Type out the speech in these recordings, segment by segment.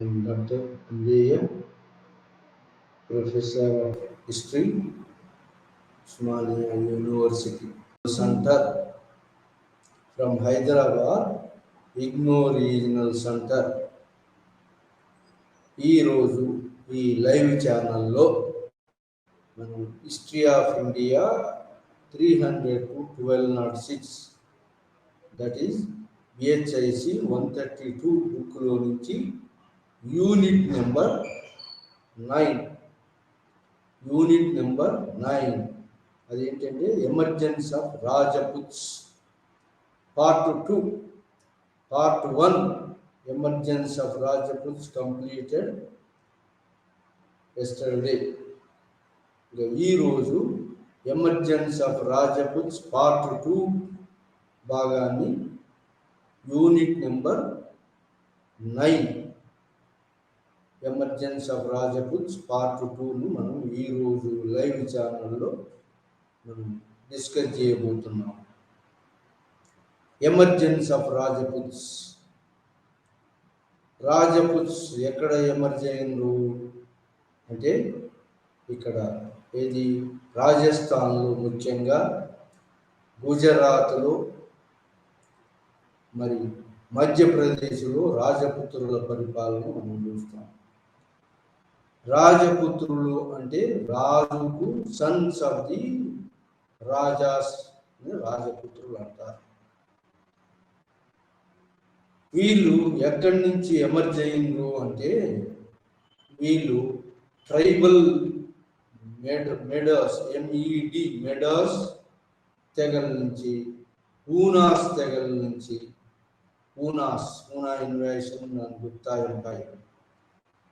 I'm Dr. MBA, Professor of History, Osmania University. Center from Hyderabad, IGNOU Regional Center. ఈరోజు ఈ live ఛానల్లో మనం history of India 300 to 1206 that is BHIC 132 బుక్లో నుంచి unit number 9 అదేంటంటే emergence of Rajputs part 2 part 1 emergence of Rajputs completed yesterday. ఈరోజు emergence of Rajputs part 2 భాగాన్ని unit number 9 emergence of Rajputs part 2ను మనం ఈరోజు లైవ్ ఛానల్లో మనం డిస్కస్ చేయబోతున్నాం. ఎమర్జెన్స్ ఆఫ్ రాజపుత్స్ ఎక్కడ ఎమర్జ్ అయిండ్రు అంటే ఇక్కడ ఏది రాజస్థాన్లో, ముఖ్యంగా గుజరాత్లో, మరి మధ్యప్రదేశ్లో రాజపుత్రుల పరిపాలన మనం చూస్తాం. రాజపుత్రులు అంటే రాజుకు సన్స్ ఆఫ్ ది రాజాస్ రాజపుత్రులు అంటారు. వీళ్ళు ఎక్కడి నుంచి ఎమర్జ్ అయ్యిండ్రు అంటే వీళ్ళు ట్రైబల్ మెడర్స్ మెడర్స్ తెగల నుంచి, పూనాస్ తెగల నుంచి, పూనా ఇన్వేషన్ అండ్ గుప్తా ఎంపైర్,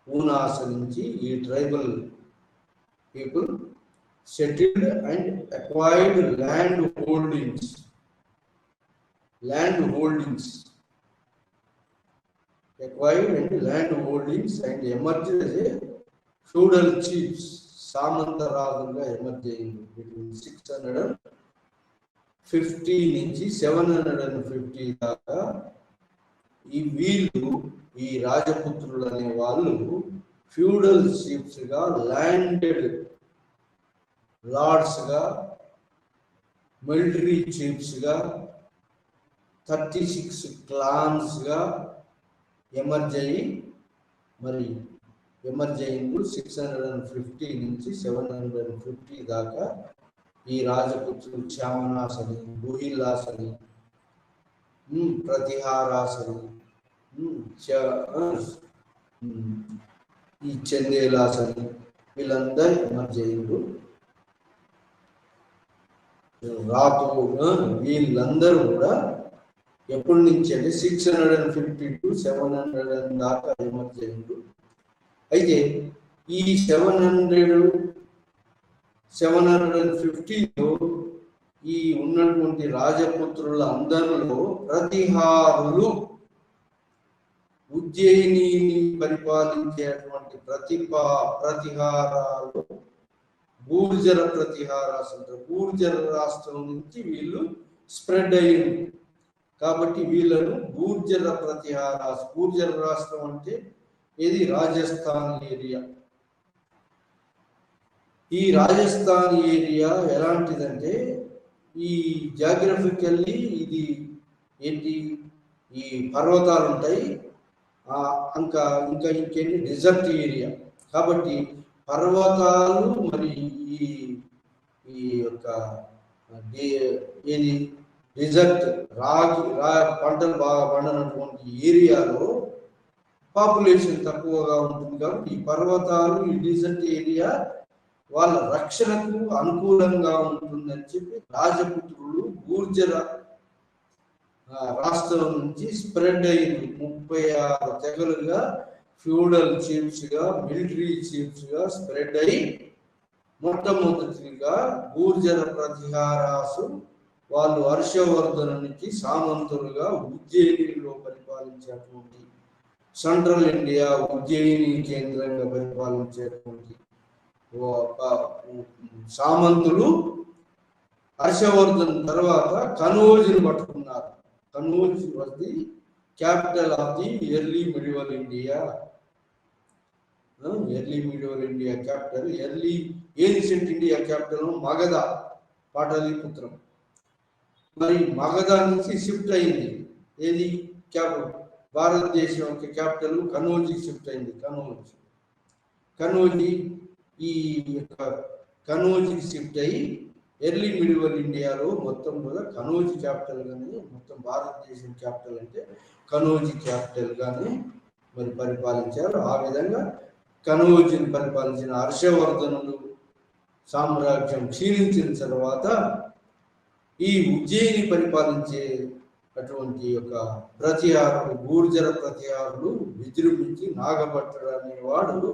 పూనాస్ నుంచి ఈ tribal people settled and acquired land holdings and emerged as a feudal chiefs, సామంత రాజులుగా ఎమర్జ్ అయ్యింది. బిట్వీన్ 650 నుంచి 750 దాకా ఈ రాజపుత్రులు అనే వాళ్ళు ఫ్యూడల్ చీఫ్స్గా, ల్యాండెడ్ లార్డ్స్గా, మిలిటరీ చీఫ్స్గా, 36 క్లాన్స్గా ఎమర్జ్ అయ్యిండు. 650 నుంచి 750 దాకా ఈ రాజపుత్రులు చామనాస్ అని, గుహిలాస్ అని, ప్రతిహారాస్ అని, ఈ చందేలాస్ అని వీళ్ళందరూ ఎమర్జ్ అయ్యిండు. వీళ్ళందరూ కూడా ఎప్పటి నుంచి అంటే 650 to 700 దాకా ఎమర్జ్ అయ్యిండు. అయితే ఈ 750లో ఈ ఉన్నటువంటి రాజపుత్రుల అందరిలో ప్రతిహారులు, ఉజ్జయిని పరిపాలించేటువంటి ప్రతిహారాలు గూర్జర ప్రతిహారాస్ అంటారు. గూర్జర రాష్ట్రం నుంచి వీళ్ళు స్ప్రెడ్ అయ్యింది కాబట్టి వీళ్ళను గూర్జర ప్రతిహారాస్. గూర్జర రాష్ట్రం అంటే ఇది రాజస్థాన్ ఏరియా. ఈ రాజస్థాన్ ఏరియా ఎలాంటిదంటే ఈ జాగ్రఫికల్లీ ఇది ఏంటి, ఈ పర్వతాలు ఉంటాయి, ఇంకేంటి డెజర్ట్ ఏరియా. కాబట్టి పర్వతాలు మరి ఈ యొక్క ఏది డెజర్ట్ పంటలు బాగా పండినటువంటి ఏరియాలో పాపులేషన్ తక్కువగా ఉంటుంది. కాబట్టి ఈ పర్వతాలు, ఈ డెజర్ట్ ఏరియా వాళ్ళ రక్షణకు అనుకూలంగా ఉంటుందని చెప్పి రాజపుత్రులు గూర్జర రాష్ట్రం నుంచి స్ప్రెడ్ అయ్యింది. 36 తెగలుగా, ఫ్యూడల్ చీఫ్స్గా, మిలిటరీ చీఫ్స్గా స్ప్రెడ్ అయ్యి మొట్టమొదటిగా గూర్జర ప్రతిహారాసు వాళ్ళు హర్షవర్ధనునికి సామంతులుగా ఉజ్జయినిలో పరిపాలించేటువంటి, సెంట్రల్ ఇండియా ఉజ్జయిని కేంద్రంగా పరిపాలించేటువంటి సామంతులు హర్షవర్ధన్ తర్వాత కనౌజ్ను పట్టుకున్నారు. Kannauj was the capital of the early medieval India. Early medieval India capital, early ancient India capital Magadha, Pataliputram. మరి మగధ నుంచి షిఫ్ట్ అయింది ఏది భారతదేశం యొక్క క్యాపిటల్ కనోజీ షిఫ్ట్ అయింది. కనోజీ ఈ యొక్క కనోజీకి షిఫ్ట్ అయ్యి ఎర్లీ మిడివల్ ఇండియాలో మొత్తం కూడా కనోజీ క్యాపిటల్ గానే, మొత్తం భారతదేశం క్యాపిటల్ అంటే కనోజీ క్యాపిటల్ గానే మరి పరిపాలించారు. ఆ విధంగా కనోజీని పరిపాలించిన హర్షవర్ధనుడు సామ్రాజ్యం క్షీణించిన తర్వాత ఈ ఉజ్జయిని పరిపాలించే అటువంటి యొక్క ప్రతిహారుడు, గూర్జర ప్రతిహారుడు విజృంభించి నాగభట్టుడు అనేవాడు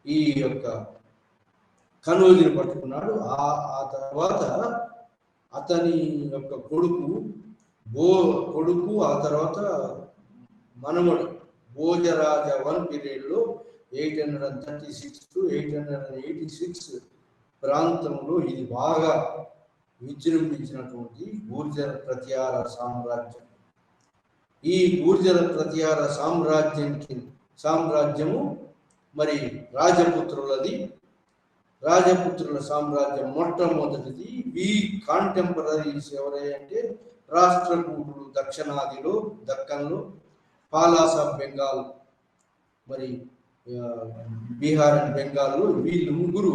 ఈ యొక్క కనోజీని పట్టుకున్నాడు. ఆ తర్వాత అతని యొక్క కొడుకు ఆ తర్వాత మనవడు భోజరాజ 1 పీరియడ్లో 836 to 886 ప్రాంతంలో ఇది బాగా విజృంభించినటువంటి గూర్జర ప్రతిహార సామ్రాజ్యం. ఈ గూర్జర ప్రతిహార సామ్రాజ్యము మరి రాజపుత్రుల సామ్రాజ్యం మొట్టమొదటిది. ఈ కాంటెంపరీస్ ఎవరంటే రాష్ట్రకూటులు దక్షిణాదిలో, దక్కన్లో, పాలాస్ ఆఫ్ బెంగాల్, మరి బీహార్ అండ్ బెంగాల్లో వీళ్ళు ముగ్గురు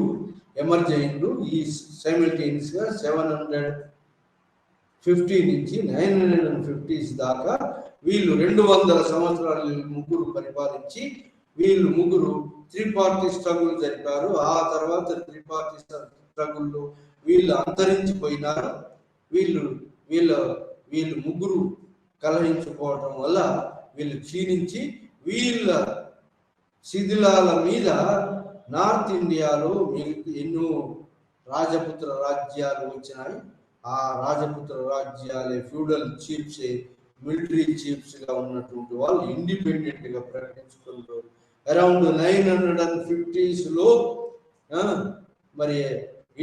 ఎమర్జ్ అయిండు. ఈ సైమల్టేనియస్ గా 750 నుంచి 950s దాకా వీళ్ళు 200 సంవత్సరాలు ముగ్గురు పరిపాలించి వీళ్ళు ముగ్గురు త్రిపార్టీ స్ట్రగుల్ జరిపారు. ఆ తర్వాత త్రిపార్టీ స్ట్రగుల్లో వీళ్ళు అంతరించిపోయినారు. వీళ్ళు ముగ్గురు కలహించుకోవటం వల్ల వీళ్ళు క్షీణించి వీళ్ళ శిథిలాల మీద నార్త్ ఇండియాలో ఎన్నో రాజపుత్ర రాజ్యాలు వచ్చినాయి. ఆ రాజపుత్ర రాజ్యాలే ఫ్యూడల్ చీఫ్స్, మిలిటరీ చీఫ్స్ గా ఉన్నటువంటి వాళ్ళు ఇండిపెండెంట్ గా ప్రకటించుకున్నారు. అరౌండ్ 950s లో మరి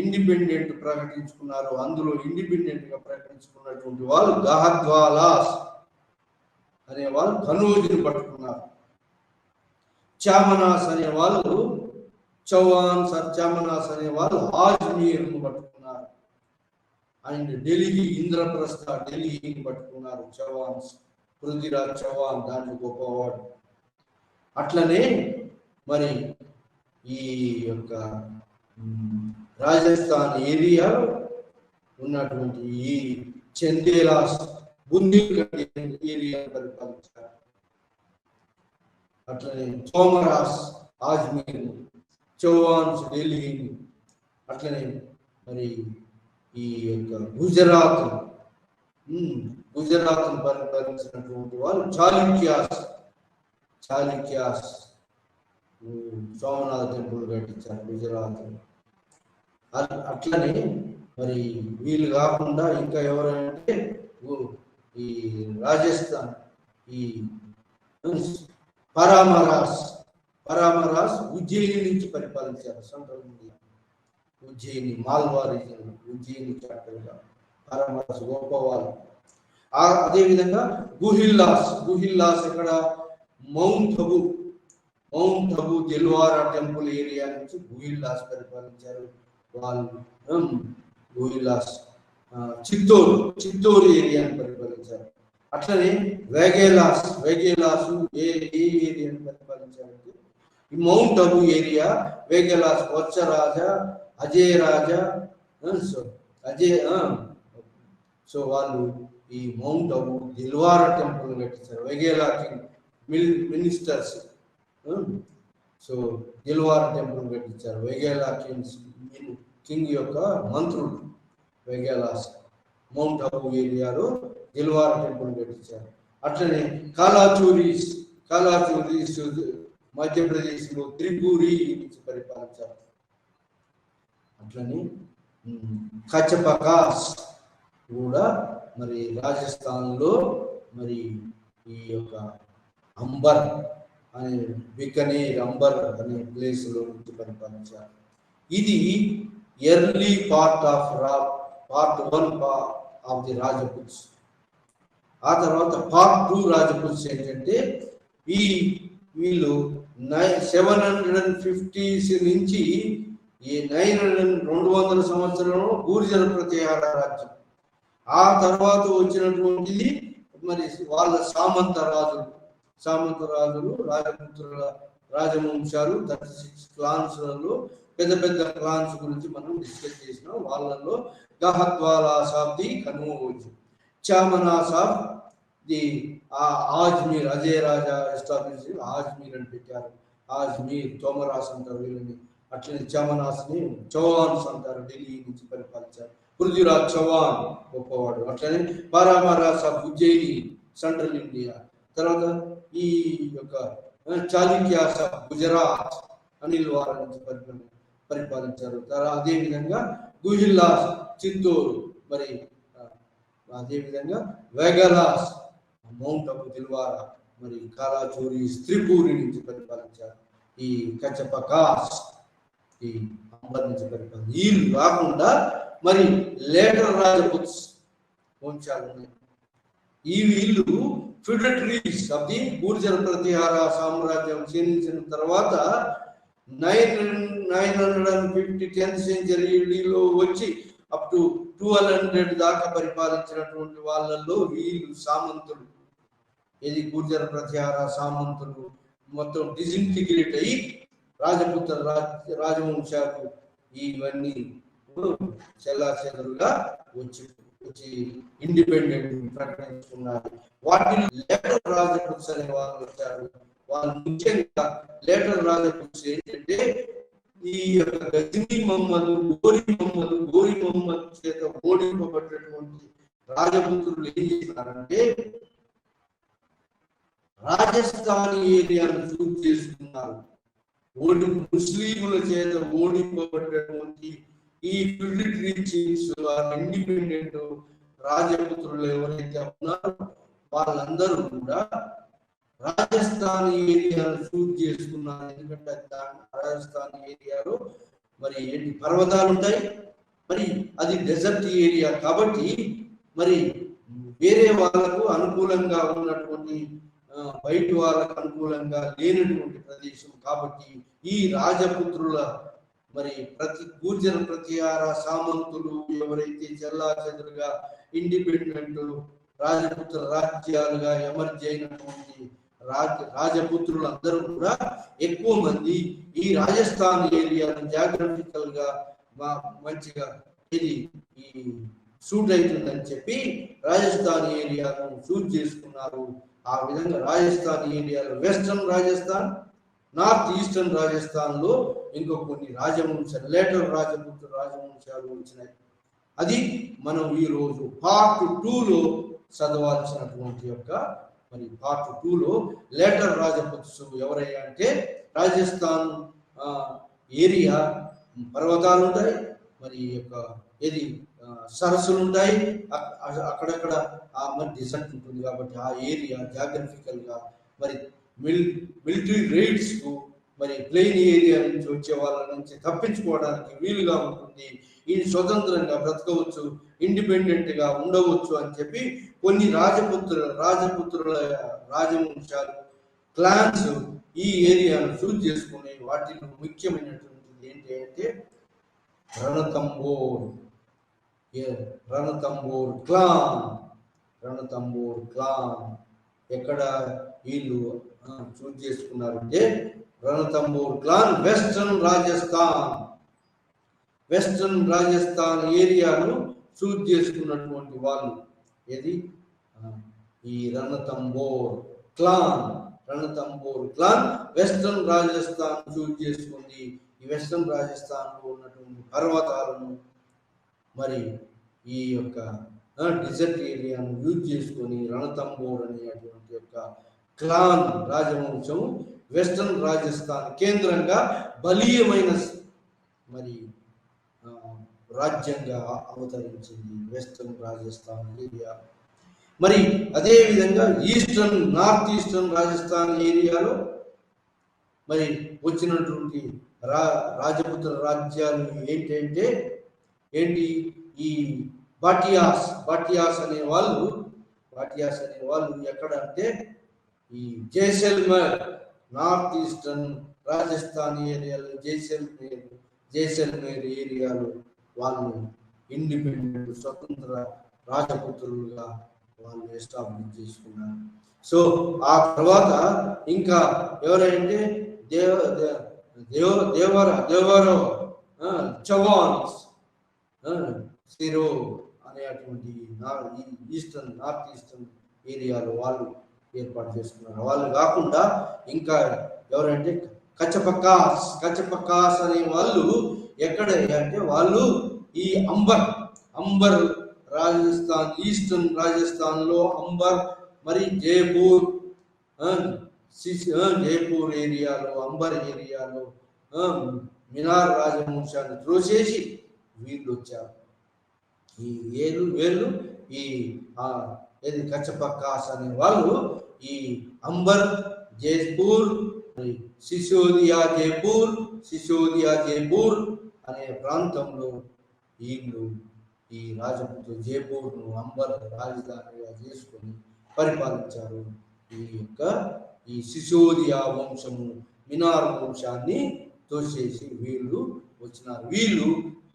ఇండిపెండెంట్ ప్రకటించుకున్నారు. అందులో ఇండిపెండెంట్ గా ప్రకటించుకున్నటువంటి వాళ్ళు గహద్వాలాస్ అనే వాళ్ళు కనోజీని పట్టుకున్నారు. చామనాస్ అనే వాళ్ళు చామనాస్ అనే వాళ్ళు ఆజ్మీర్ను పట్టుకున్నారు. అండ్ ఢిల్లీ ఇంద్రప్రస్థ ఢిల్లీని పట్టుకున్నారు చౌహాన్స్. పృథ్వీరాజ్ చౌహాన్ దాంట్లో గొప్పవాడు. అట్లనే మరి ఈ యొక్క రాజస్థాన్ ఏరియా ఉన్నటువంటి ఈ చందేలాస్, బుందేల్ఖండ్ ఏరియా పరిపాలించారు. అట్లనే సోమరాస్ ఆజ్మీర్, చౌహాన్స్ ఢిల్లీని, అట్లనే మరి ఈ యొక్క గుజరాత్ పరిపాలించినటువంటి వాళ్ళు చాళుక్యాస్ సోమనాథ టెంపుల్ కట్టించారు గుజరాత్. అట్లనే మరి వీళ్ళు కాకుండా ఇంకా ఎవరంటే ఈ రాజస్థాన్ ఈ పరామరాస్ ఉజ్జయిని నుంచి పరిపాలించారు. Central India Ujjaini, Malwa region, Ujjaini capital గా పరామరాస్ గోపవాల్. అదేవిధంగా గుహిల్లాస్ ఇక్కడ mount Abu Dilwara temple area నుంచి గుహిల్లాస్ పరిపాలించారు వాళ్ళు. గుహిల్లాస్ చిత్తూరు ఏరియాని పరిపాలించారు. అట్లనే వేగేలాస్ ఏ ఏరియాని పరిపాలించారంటే ఈ mount Abu area, Vaghelas Vatsaraja, Ajay Raja, so వాళ్ళు ఈ మౌంట్ అబు దిల్వారా టెంపుల్ కట్టించారు. Vaghela king ministers so Dilwara temple కట్టించారు. వేగేలా కింగ్ యొక్క మంత్రులు వేగేలాస్ మౌంట్ అబు ఏరియాలో దిల్వారా టెంపుల్ కట్టించారు. అట్లనే కాలాచూరీస్ మధ్యప్రదేశ్లో త్రిపురి నుంచి పరిపాలించారు. అట్లనే కచపకాస్ కూడా మరి రాజస్థాన్లో మరి ఈ యొక్క అంబర్ అనే బికనేర్ అనే ప్లేస్లో నుంచి పరిపాలించారు. ఇది ఎర్లీ పార్ట్ 1 ఆఫ్ ది రాజపుత్స్. ఆ తర్వాత పార్ట్ 2 రాజపుత్స్ ఏంటంటే ఈ వీళ్ళు 750s నుంచి ఈ 200 సంవత్సరంలో గుర్జర ప్రతిహార రాజ్యం. ఆ తర్వాత వచ్చినటువంటిది మరి వాళ్ళ సామంత రాజులు రాజపుత్రుల రాజవంశాలు 36 క్లాన్స్లలో పెద్ద పెద్ద క్లాన్స్ గురించి మనం డిస్కస్ చేసినాం. వాళ్ళలో Gahadavalas of the Kannauj, Chahamanas of the Ajmer, Ajay Raja establish Ajmer అని పెట్టారు. ఆజ్మీర్ తోమరాస్ అంటారు వీళ్ళని. అట్లనే చామనాస్ని చౌహాన్స్ అంటారు, ఢిల్లీ నుంచి పరిపాలించారు. పృథ్వీరాజ్ చౌహాన్ గొప్పవాడు. అట్లనే బారామరాస్ ఆఫ్ ఉజ్జయిని సెంట్రల్ ఇండియా. తర్వాత ఈ యొక్క చాళుక్యాస్ ఆఫ్ గుజరాత్ అనిల్ వార నుంచి పరిపాలించారు. అదేవిధంగా గుహిల్లాస్ చిత్తూరు, మరి అదేవిధంగా వేగలాస్ మౌంట్ అబు దిల్వారా, మరి కాలాచూరి త్రిపూరి నుంచి పరిపాలించారు. ఈ కచపకాస్ ఈ అంబర్ నుంచి పరిపాలించారు. వీళ్ళు కాకుండా మరి లేటర్ రాజపుత్స్ వంశాలు ఉన్నాయి. ఈ వీళ్ళు ఫిడటరీస్ ఆఫ్ ది గుర్జర్ ప్రతిహార సామ్రాజ్యం క్షీణించిన తర్వాత 950 10th సెంచరీలో వచ్చి అప్ టు 1200 దాకా పరిపాలించినటువంటి వాళ్ళల్లో వీళ్ళు సామంతులు, ఇది గుర్జర్ ప్రతిహార సామంతులు మొత్తం డిజింటిగ్రేట్ అయ్యి రాజపుత్ర రాజవంశాలు ఇవన్నీ చెల్లాచెదరుగా వచ్చి ఇండిపెండెంట్ ప్రకటించుకున్నారు. వాటిని లేటర్ రాజపుత్స్ అనే వాళ్ళు వచ్చారు. వాళ్ళు ముఖ్యంగా లేటర్ రాజపుత్స్ ఏంటంటే ఈ యొక్క గజనీ మహమ్మద్, గోరి మహమ్మద్ చేత ఓడింపబడినటువంటి రాజపుత్రులు ఏం చేసినారంటే రాజస్థాన్ ఏరియాను చూస్ చేసుకున్నారు. ముస్లింల చేత ఓడింపబడినటువంటి ఈ ఫిడటరీ చీఫ్స్, ఇండిపెండెంట్ రాజపుత్రులు ఎవరైతే ఉన్నారో వాళ్ళందరూ కూడా రాజస్థాన్ ఏరియాను చూస్ చేసుకున్నారు. ఎందుకంటే రాజస్థాన్ ఏరియాలో మరి ఏంటి పర్వతాలు ఉంటాయి, మరి అది డెజర్ట్ ఏరియా కాబట్టి మరి వేరే వాళ్ళకు అనుకూలంగా ఉన్నటువంటి బయట వాళ్ళకు అనుకూలంగా లేనటువంటి ప్రదేశం కాబట్టి ఈ రాజపుత్రుల మరి గుర్జర ప్రతిహార సామంతులు ఎవరైతే చెల్లా చెదురుగా ఇండిపెండెంట్ రాజపుత్ర రాజ్యాలుగా ఎమర్జ్ అయినటువంటి రాజపుత్రులు అందరూ కూడా ఎక్కువ మంది ఈ రాజస్థాన్ ఏరియాను జాగ్రఫికల్ గా మంచిగా ఇది ఈ సూట్ అవుతుందని చెప్పి రాజస్థాన్ ఏరియాను చూస్ చేసుకున్నారు. ఆ విధంగా రాజస్థాన్ ఏరియాలో western Rajasthan, north eastern Rajasthan లో ఇంకో కొన్ని రాజవంశాలు లేటర్ రాజవంశాలు వచ్చినాయి. అది మనం ఈ రోజు పార్ట్ 2లో చదవాల్సినటువంటి యొక్క మరి పార్ట్ 2లో లేటర్ రాజపుత్స్ ఎవరయ్యా అంటే రాజస్థాన్ ఏరియా పర్వతాలు ఉంటాయి, మరి యొక్క ఏది సరస్సులు ఉంటాయి, అక్కడక్కడ మరి డిసెంట్ ఉంటుంది కాబట్టి ఆ ఏరియా జాగ్రఫికల్ గా మరి మిలిటరీ రైడ్స్ కు మరి ప్లెయిన్ ఏరియా నుంచి వచ్చే వాళ్ళ నుంచి తప్పించుకోవడానికి వీలుగా ఉంటుంది. ఈ స్వతంత్రంగా బ్రతకవచ్చు, ఇండిపెండెంట్ గా ఉండవచ్చు అని చెప్పి కొన్ని రాజపుత్రుల రాజవంశాలు క్లాన్స్ ఈ ఏరియాను చూస్ చేసుకుని వాటిలో ముఖ్యమైనటువంటిది ఏంటి అంటే రణతంబోర్ క్లాన్ ఎక్కడ వీళ్ళు చూస్ చేసుకున్నారంటే రణతంబోర్ క్లాన్ వెస్టర్న్ రాజస్థాన్ ఏరియాను చూస్ చేసుకున్నటువంటి వాళ్ళు ఏది ఈ రణతంబోర్ క్లాన్ వెస్టర్న్ రాజస్థాన్ చూస్ చేసుకుంది. ఈ వెస్టర్న్ రాజస్థాన్ లో ఉన్నటువంటి పర్వతాలను మరి ఈ యొక్క డిజర్ట్ ఏరియాను యూజ్ చేసుకొని రణతంబోర్ అనేటువంటి యొక్క క్లాన్ రాజవంశం వెస్టర్న్ రాజస్థాన్ కేంద్రంగా బలీయమైన మరి రాజ్యంగా అవతరించింది వెస్టర్న్ రాజస్థాన్ ఏరియా. మరి అదే విధంగా నార్త్ ఈస్టర్న్ రాజస్థాన్ ఏరియాలో మరి వచ్చినటువంటి రాజపుత్ర రాజ్యాలు ఏంటి ఈ బాటియాస్ అనే వాళ్ళు ఎక్కడ అంటే ఈ జైసల్మేర్ నార్త్ ఈస్టర్న్ రాజస్థాన్ ఏరియాలో జైసల్మేర్ ఏరియాలో వాళ్ళు ఇండిపెండెంట్ స్వతంత్ర రాజపుత్రులుగా వాళ్ళు ఎస్టాబ్లిష్ చేసుకున్నారు. సో ఆ తర్వాత ఇంకా ఎవరంటే దేవరో చవాన్స్ సిరో అనేటువంటి నార్త్ ఈస్టర్న్ ఏరియాలో వాళ్ళు ఏర్పాటు చేసుకున్నారు. వాళ్ళు కాకుండా ఇంకా ఎవరంటే కచపకాస్ అనే వాళ్ళు ఎక్కడ అంటే వాళ్ళు ఈ అంబర్ రాజస్థాన్, ఈస్టర్న్ రాజస్థాన్ లో అంబర్, మరి జైపూర్ ఏరియాలో, అంబర్ ఏరియాలో మినార్ రాజవంశాన్ని త్రోసేసి వీళ్ళు వచ్చారు. ఈ వీళ్ళు ఈ కచపకాస్ అనే వాళ్ళు ఈ అంబర్, జైపూర్, సిసోదియా జైపూర్ అనే ప్రాంతంలో వీళ్ళు ఈ రాజపుత్రులు జైపూర్ను అంబర్ రాజధానిగా చేసుకొని పరిపాలించారు. ఈ సిసోదియా వంశము మినార్ వంశాన్ని తోసేసి వీళ్ళు వచ్చినారు. వీళ్ళు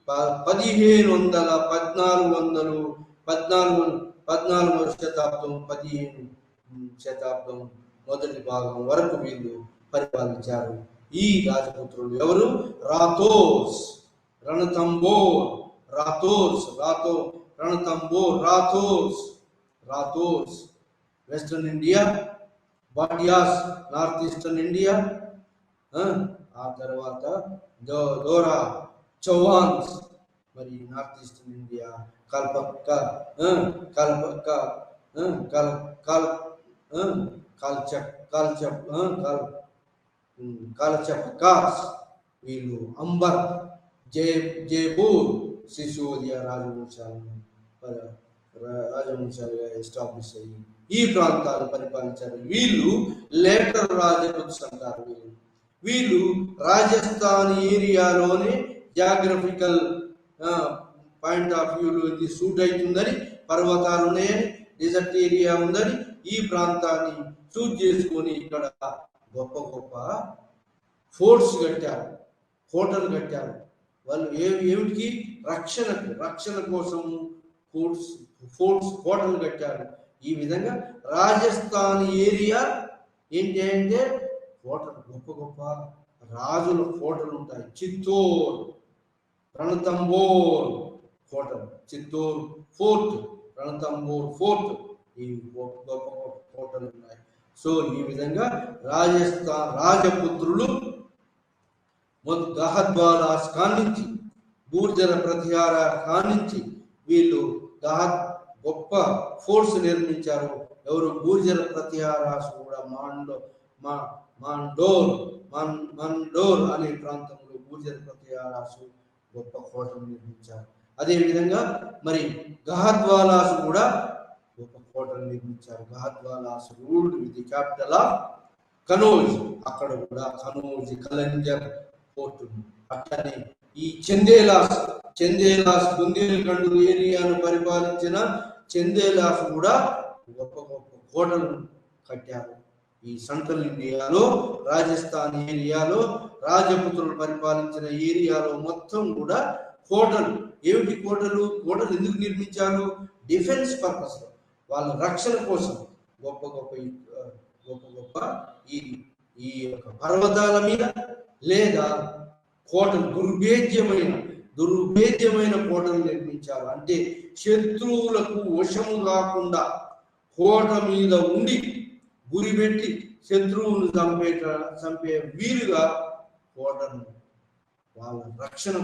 1414వ శతాబ్దం 15వ శతాబ్దం మొదటి భాగం వరకు వీళ్ళు పరిపాలించారు. ఈ రాజపుత్రులు ఎవరు? Rathores, western India, Bhatias north eastern India, ఆ తర్వాత దోరా చౌహాన్స్ మరి నార్త్ ఈస్టర్న్ ఇండియా, కాల్చపకాస్ వీళ్ళు అంబర్, జైపూర్, సిసోదియా రాజవంశాలుగా ఎస్టాబ్లిష్ అయ్యి ఈ ప్రాంతాలు పరిపాలించారు. వీళ్ళు లేటర్ రాజపుత్రులు అంటారు. వీళ్ళు రాజస్థాన్ ఏరియాలోనే జాగ్రఫికల్ పాయింట్ ఆఫ్ వ్యూలో ఇది సూట్ అవుతుందని, పర్వతాలు ఉన్నాయని, డెజర్ట్ ఏరియా ఉందని ఈ ప్రాంతాన్ని చూజ్ చేసుకొని ఇక్కడ గొప్ప గొప్ప ఫోర్ట్స్ కట్టారు, కోటలు కట్టారు. వాళ్ళు ఏమిటికి రక్షణ కోసం ఫోర్ట్స్ కోటలు కట్టారు. ఈ విధంగా రాజస్థాన్ ఏరియా ఏంటి అంటే కోటలు, గొప్ప గొప్ప రాజుల కోటలు ఉంటాయి. చిత్తూర్, రణతంబోర్ కోటలు, చిత్తూర్ ఫోర్ట్, రణతంబోర్ ఫోర్ట్, ఈ గొప్ప గొప్ప కోటలు ఉన్నాయి. సో ఈ విధంగా రాజపుత్రులు గహద్వాలాస్ కానించి, గూర్జర ప్రతిహార కానించి వీళ్ళు గొప్ప ఫోర్స్ నిర్మించారు. ఎవరు? గూర్జర ప్రతిహారాస్ కూడా మండోర్ అనే ప్రాంతంలో గూర్జర ప్రతిహారాసు గొప్ప కోటను నిర్మించారు. అదేవిధంగా మరి గహద్వాలాస్ కూడా గొప్ప కోటను నిర్మించారు. Gahadavalas ruled with the capital of Kannauj. అక్కడ కూడా కనౌజ్, కలంజర్ పోర్టు. అట్లనే ఈ చందేలాస్ బుందేల్ఖండ్ ఏరియాను పరిపాలించిన చందేలాస్ కూడా గొప్ప గొప్ప కోటలు కట్టారు. ఈ సెంట్రల్ ఇండియాలో, రాజస్థాన్ ఏరియాలో, రాజపుత్రులు పరిపాలించిన ఏరియాలో మొత్తం కూడా కోటలు. ఏమిటి కోటలు ఎందుకు నిర్మించారు? డిఫెన్స్ పర్పస్, వాళ్ళ రక్షణ కోసం గొప్ప గొప్ప ఈ యొక్క పర్వతాల మీద లేదా కోటలు, దుర్భేద్యమైన కోటలు నిర్మించారు. అంటే శత్రువులకు వశము కాకుండా కోట మీద ఉండి గురిపెట్టి శత్రువును చంపే వీలుగా కోటను వాళ్ళ రక్షణ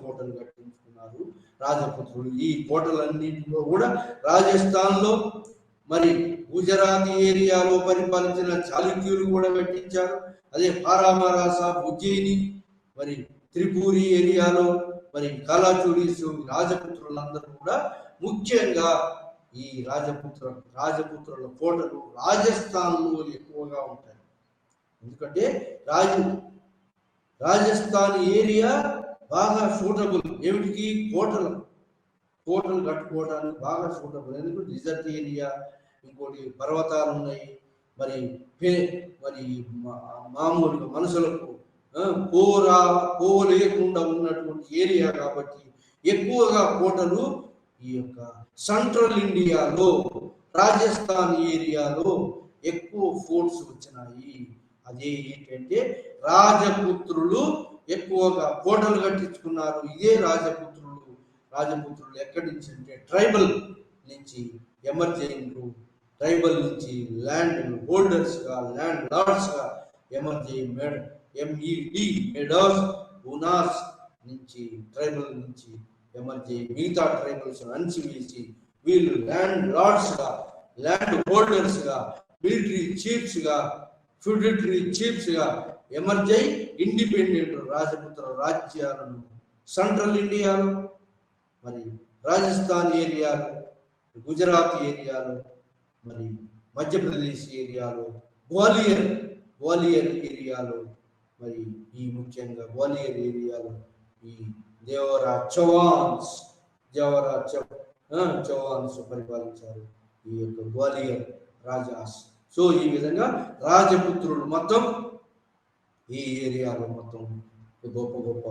కోటలు కట్టించుకున్నారు రాజపుత్రులు. ఈ కోటలన్నింటిలో కూడా రాజస్థాన్లో, మరి గుజరాత్ ఏరియాలో పరిపాలించిన చాళుక్యులు కూడా కట్టించారు. అదే పారామరాస, ఉజ్జయిని, మరి త్రిపురి ఏరియాలో మరి కాలాచూరీస్ రాజపుత్రులందరూ కూడా ముఖ్యంగా ఈ రాజపుత్రుల కోటలు రాజస్థాన్లో ఎక్కువగా ఉంటాయి. ఎందుకంటే రాజస్థాన్ ఏరియా బాగా సూటబుల్ ఏమిటికి? కోటలు కట్టుకోవడానికి బాగా సూటబుల్. ఎందుకంటే డిజర్ట్ ఏరియా, ఇంకోటి పర్వతాలు ఉన్నాయి, మరి మరి మామూలుగా మనుషులకు పోలేకుండా ఉన్నటువంటి ఏరియా కాబట్టి ఎక్కువగా కోటలు ఈ యొక్క సెంట్రల్ ఇండియాలో రాజస్థాన్ ఏరియాలో ఎక్కువ ఫోర్ట్స్ వచ్చినాయి. అదే ఏంటంటే రాజపుత్రులు ఎక్కువగా కోటలు కట్టించుకున్నారు. ఇదే రాజపుత్రులు ఎక్కడి నుంచి అంటే ట్రైబల్ నుంచి ఎమర్జ్ అయినరు. ట్రైబల్ నుంచి ల్యాండ్ హోల్డర్స్గా, ల్యాండ్ లార్డ్స్గా ఎమర్జ్ అయ్యి మెడాస్ ఉనాస్ నుంచి ట్రైబల్ నుంచి ఎమర్జ్ అయ్యి మిగతా ట్రైబల్స్ అణచివేసి వీళ్ళు ల్యాండ్ లార్డ్స్గా, ల్యాండ్ హోల్డర్స్గా, మిలిటరీ చీఫ్స్గా, ఫ్యూడటరీ చీఫ్స్గా ఎమర్జ్ అయ్యి ఇండిపెండెంట్ రాజపుత్ర రాజ్యాలను సెంట్రల్ ఇండియాలో, మరి రాజస్థాన్ ఏరియాలో, గుజరాత్ ఏరియాలో, మరి మధ్యప్రదేశ్ ఏరియాలో, గ్వాలియర్ ఏరియాలో, మరి ఈ ముఖ్యంగా గ్వాలియర్ ఏరియాలో ఈ దేవరా చౌహాన్స్ పరిపాలించారు ఈ యొక్క గ్వాలియర్ రాజాస్. సో ఈ విధంగా రాజపుత్రులు మొత్తం ఈ ఏరియాలో మొత్తం గొప్ప గొప్ప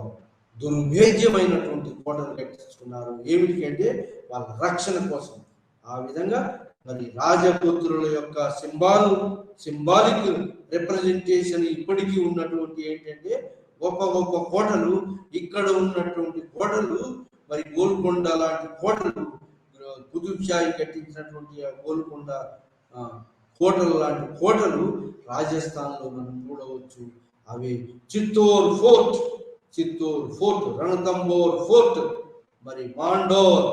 దుర్భేద్యమైనటువంటి కోటలు కట్టించుకున్నారు. ఏమిటికంటే వాళ్ళ రక్షణ కోసం. ఆ విధంగా మరి రాజపుత్రుల యొక్క సింబాలిక్ రిప్రజెంటేషన్ ఇప్పటికీ ఉన్నటువంటి ఏంటంటే గొప్ప గొప్ప కోటలు. ఇక్కడ ఉన్నటువంటి కోటలు మరి గోల్కొండ లాంటి కోటలు, కుతుబ్ షాహీ కట్టించినటువంటి గోల్కొండ కోటలు లాంటి కోటలు రాజస్థాన్లో మనం చూడవచ్చు. అవి చిత్తూర్ ఫోర్ట్, రణతంబోర్ ఫోర్ట్, మరి మాండోర్,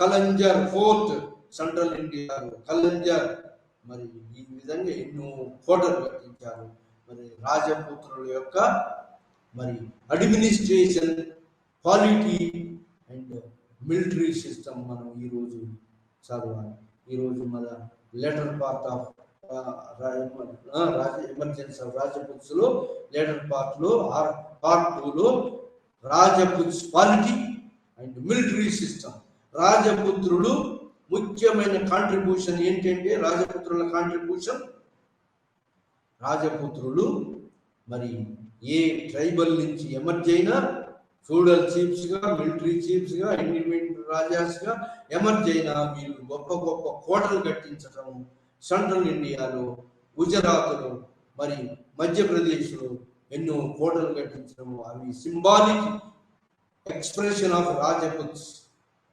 కలంజర్ ఫోర్ట్ సెంట్రల్ ఇండియాలో, కలంజర్, మరి ఈ విధంగా ఎన్నో కోటలు కట్టించారు. మరి రాజపుత్రుల యొక్క మరి administration, polity and military system మనం ఈరోజు చదవాలి. ఈరోజు మన latter part of emergency of రాజపుత్స్లో లేటర్ పార్ట్లో పార్ట్ 2లో Rajputs polity and military system. రాజపుత్రులు ముఖ్యమైన కాంట్రిబ్యూషన్ ఏంటంటే రాజపుత్రుల కాంట్రిబ్యూషన్, రాజపుత్రులు మరి ఏ ట్రైబల్ నుంచి ఎమర్జ్ అయినా ఫ్యూడల్ చీఫ్స్గా, మిలిటరీ చీఫ్స్గా, ఇండిపెండెంట్ రాజాస్గా ఎమర్జ్ అయినా వీళ్ళు గొప్ప గొప్ప కోటలు కట్టించడం సెంట్రల్ ఇండియాలో, గుజరాత్లో, మరి మధ్యప్రదేశ్లో ఎన్నో కోటలు కట్టించడము. అవి సింబాలిక్ ఎక్స్ప్రెషన్ ఆఫ్ రాజపుత్స్.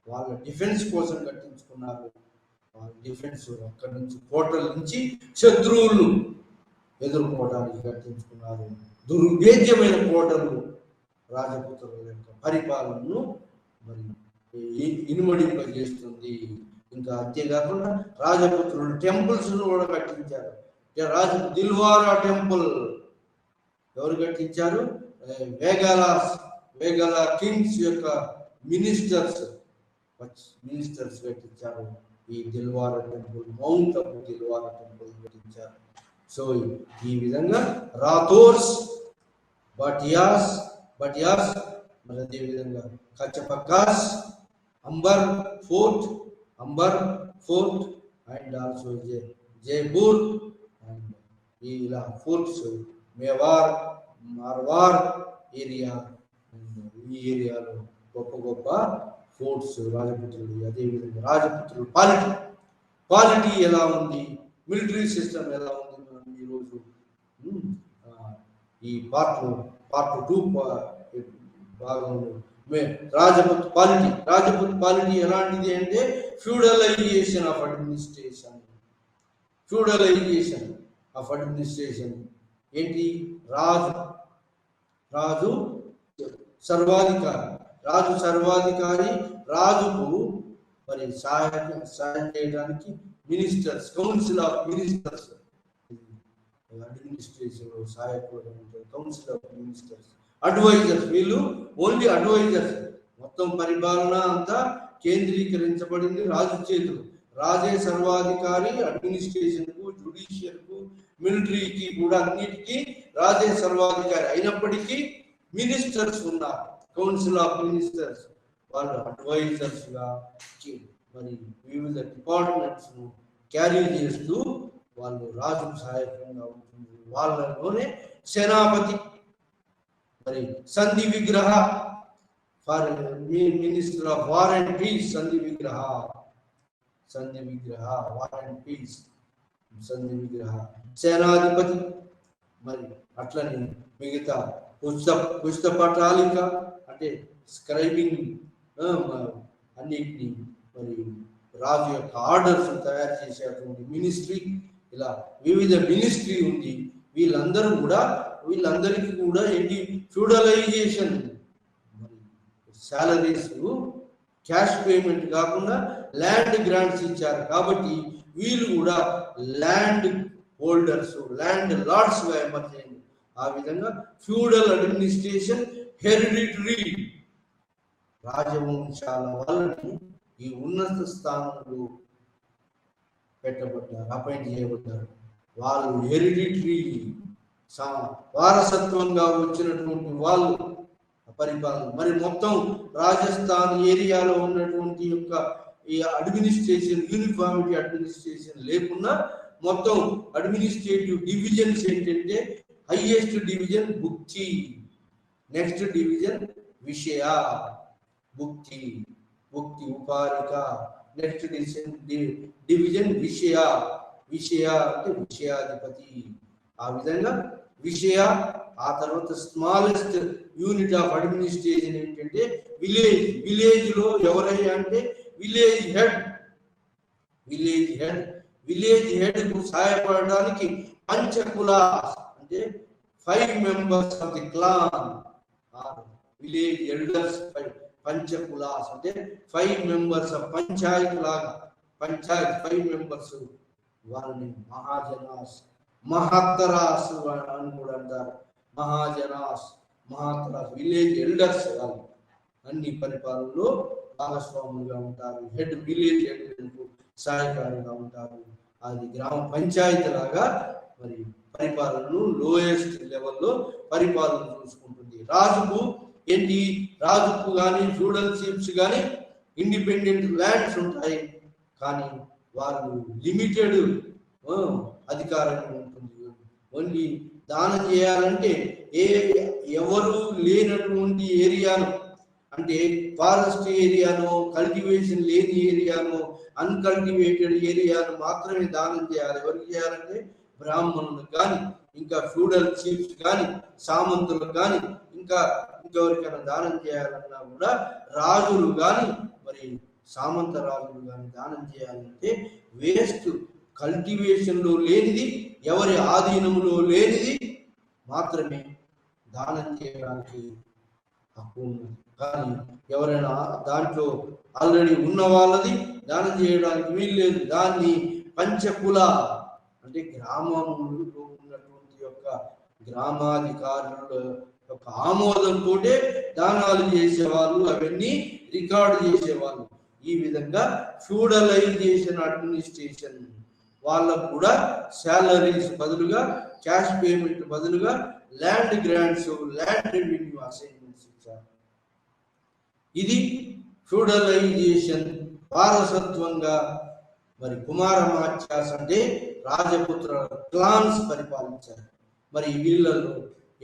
వాళ్ళ డిఫెన్స్ కోసం కట్టించుకున్నారు. వాళ్ళ డిఫెన్స్ అక్కడి నుంచి కోటల నుంచి శత్రువులు ఎదుర్కోవడానికి కట్టించుకున్నారు. దుర్భేద్యమైన కోటలు రాజపుత్రుల యొక్క పరిపాలనను మరి ఇనుమడింపజేస్తుంది. ఇంకా అంతేకాకుండా రాజపుత్రులు టెంపుల్స్ కూడా కట్టించారు. దిల్వారా టెంపుల్ ఎవరు కట్టించారు? వేగల కింగ్స్ యొక్క మినిస్టర్స్ కట్టించారు ఈ Dilwara temple. Mount Abu Dilwara temple కట్టించారు. సో ఈ విధంగా రాథోర్స్, బటియాస్, మరి అదేవిధంగా Kachchhapaghatas, Amber fort and also Jaipur and ఇలా ఫోర్ట్స్, మేవార్, మార్వార్ ఏరియా, ఈ ఏరియాలో గొప్ప గొప్ప ఫోర్ట్స్ రాజపుత్రులు. అదేవిధంగా రాజపుత్రులు పాలిటీ ఎలా ఉంది, మిలిటరీ సిస్టమ్ ఎలా ఉంది, మనం ఈరోజు ఈ పార్ట్ 2 భాగంలో రాజపుత్ పాలిటీ ఎలాంటిది అంటే ఫ్యూడలైజేషన్ ఆఫ్ అడ్మినిస్ట్రేషన్. ఏంటి? రాజు సర్వాధికారి, రాజుకు మరి సాయం చేయడానికి ministers, council of ministers, administration లో సహాయకుడు కౌన్సిల్ ఆఫ్ మినిస్టర్స్, అడ్వైజర్స్. వీళ్ళు ఓన్లీ అడ్వైజర్స్. మొత్తం పరిపాలన అంతా కేంద్రీకరించబడింది రాజు చేతులు. రాజే సర్వాధికారి, అడ్మినిస్ట్రేషన్ కు, జుడిషియల్ కు, మిలిటరీకి కూడా అన్నిటికీ రాజే సర్వాధికారి. అయినప్పటికీ మినిస్టర్స్ ఉన్నారు, కౌన్సిల్ ఆఫ్ మినిస్టర్స్. వాళ్ళు అడ్వైజర్స్ గా మరి వివిధ డిపార్ట్మెంట్స్ ను క్యారీ చేస్తూ వాళ్ళు రాజుకు సహాయకంగా ఉంటుంది. వాళ్ళలోనే సేనాపతి, మరి సంధి విగ్రహ, for minister of war and peace, సంధి విగ్రహ వార్ అండ్ పీస్, సంధి విగ్రహ సేనాధిపతి. మరి అట్లని మిగతా పుస్తక పటాలిక అంటే స్క్రైబింగ్ అన్నిటినీ, మరి రాజు యొక్క ఆర్డర్స్ తయారు చేసేటువంటి మినిస్ట్రీ, ఇలా వివిధ మినిస్ట్రీ ఉంది. వీళ్ళందరికీ కూడా ఏంటి, ఫ్యూడలైజేషన్, మరి శాలరీస్ క్యాష్ పేమెంట్ కాకుండా ల్యాండ్ గ్రాంట్స్ ఇచ్చారు. కాబట్టి వీళ్ళు కూడా ల్యాండ్ హోల్డర్స్, ల్యాండ్ లార్డ్స్ గా ఎమర్జ్ అయింది. ఆ విధంగా ఫ్యూడల్ అడ్మినిస్ట్రేషన్, హెరిడిటరీ రాజవంశాల వాళ్ళని ఈ ఉన్నత స్థానంలో పెట్టబడ్డారు, అపాయింట్ చేయబడ్డారు. వాళ్ళు హెరిడిటరీ వారసత్వంగా వచ్చినటువంటి వాళ్ళు పరిపాలన. మరి మొత్తం రాజస్థాన్ ఏరియాలో ఉన్నటువంటి యొక్క ఈ అడ్మినిస్ట్రేషన్, యూనిఫామిటీ అడ్మినిస్ట్రేషన్ లేకుండా మొత్తం అడ్మినిస్ట్రేటివ్ డివిజన్స్ ఏంటంటే, హైయెస్ట్ డివిజన్ భుక్తి, నెక్స్ట్ డివిజన్ విషయ, భుక్తి ఉపారిక, నెక్స్ట్ డివిజన్ విషయ అంటే విషయాధిపతి. ఆ విధంగా విషయ. ఆ తర్వాత స్మాలెస్ట్ యూనిట్ ఆఫ్ అడ్మినిస్ట్రేషన్ ఏంటంటే విలేజ్ లో ఎవరయ్యా అంటే విలేజ్ హెడ్ కు సహాయపడడానికి పంచకులాస్ అంటే 5 members of the clan, village elders. Panchakulas అంటే 5 మెంబర్స్ ఆఫ్ పంచాయత్ లాగా, పంచాయత్ 5 మెంబర్స్, వాళ్ళని మహాజనాస్, మహాత్తరాస్ అని కూడా అంటారు. మహాజనాస్, విలేజ్ ఎల్డర్స్ వాళ్ళు అన్ని పరిపాలనలో భాగస్వాములుగా ఉంటారు. హెడ్ విలేజ్ హెడ్ సహాయకారిగా ఉంటారు. అది గ్రామ పంచాయతీ లాగా మరి పరిపాలనను లోయెస్ట్ లెవెల్లో పరిపాలన చూసుకుంటుంది. రాజుకు కానీ ఫ్యూడల్ చీఫ్స్ కానీ ఇండిపెండెంట్ ల్యాండ్స్ ఉంటాయి, కానీ వాళ్ళు లిమిటెడ్ అధికారం ఉంటుంది. ఓన్లీ దానం చేయాలంటే ఎవరు లేనటువంటి ఏరియాను, అంటే ఫారెస్ట్ ఏరియాను, కల్టివేషన్ లేని ఏరియాను, అన్కల్టివేటెడ్ ఏరియాను మాత్రమే దానం చేయాలి. ఎవరికి చేయాలంటే బ్రాహ్మణులకు కానీ, ఇంకా ఫ్యూడల్ చీఫ్స్ కానీ, సామంతులకు కానీ, ఇంకెవరికైనా దానం చేయాలన్నా కూడా రాజులు కానీ, మరి సామంత రాజులు కానీ దానం చేయాలంటే వేస్ట్, కల్టివేషన్ లో లేనిది, ఎవరి ఆధీనంలో లేనిది మాత్రమే దానం చేయడానికి హక్కు ఉంది. కానీ ఎవరైనా దాంట్లో ఆల్రెడీ ఉన్న వాళ్ళది దానం చేయడానికి వీల్లేదు. దాన్ని పంచకుల అంటే గ్రామంలో ఉన్నటువంటి యొక్క గ్రామాధికారుల యొక్క ఆమోదంతో దానాలు చేసేవాళ్ళు, అవన్నీ రికార్డు చేసేవాళ్ళు. ఈ విధంగా ఫ్యూడలైజేషన్ అడ్మినిస్ట్రేషన్ వాళ్ళకు కూడా శాలరీస్ బదులుగా, క్యాష్ పేమెంట్ బదులుగా land grants, land revenue assignments ఇచ్చారు. ఇది ఫ్యూడలైజేషన్ వారసత్వంగా. మరి కుమారమాచ్యాస్ అంటే రాజపుత్ర క్లాన్స్ పరిపాలించారు. మరి వీళ్ళలో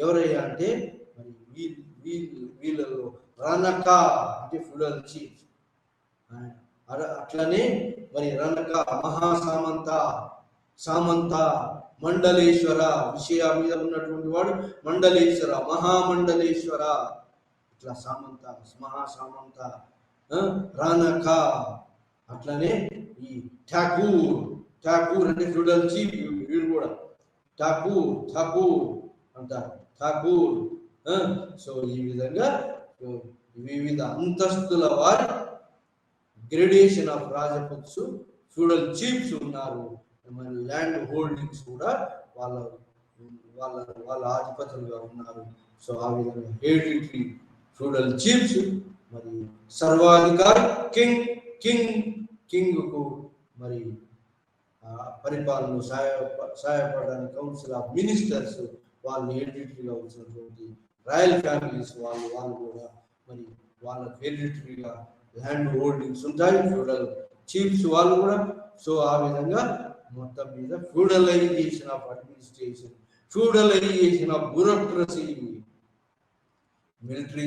ఎవరయ్యా అంటే మరి వీళ్ళలో రనక అంటే ఫ్యూడల్ చీఫ్, అట్లనే మరి రనక, సామంత, మండలేశ్వర, విషయ మీద ఉన్నటువంటి వాడు మండలేశ్వర, మహామండలేశ్వర, ఇట్లా సామంత, మహాసామంత, రనక. అట్లనే ఈ ఠాకూర్ అంటే ఫ్యూడల్ చీఫ్, వీడు కూడా ఠాకూర్ అంటారు, ఠాకూర్. సో ఈ విధంగా వివిధ అంతస్తుల వారి గ్రేడేషన్ ఆఫ్ రాజపుత్స్, ఫ్యూడల్ చీఫ్స్ ఉన్నారు. మరి ల్యాండ్ హోల్డింగ్స్ కూడా వాళ్ళ ఆధిపత్యులుగా ఉన్నారు. సో ఆ విధంగా హెరిడిటరీ ఫ్యూడల్ చీఫ్స్, మరి సర్వాధికారి కింగ్కు మరి పరిపాలన సహాయపడడానికి కౌన్సిల్ ఆఫ్ మినిస్టర్స్, వాళ్ళు హెరిడిటరీగా వచ్చినటువంటి రాయల్ ఫ్యామిలీస్ వాళ్ళు కూడా మరి వాళ్ళకి హెరిడిటరీగా ల్యాండ్ హోల్డింగ్స్ ఉంటాయి. ఫ్యూడల్ చీఫ్స్ వాళ్ళు కూడా. సో ఆ విధంగా మొత్తం మీద feudalization of administration, feudalization of bureaucracy. Military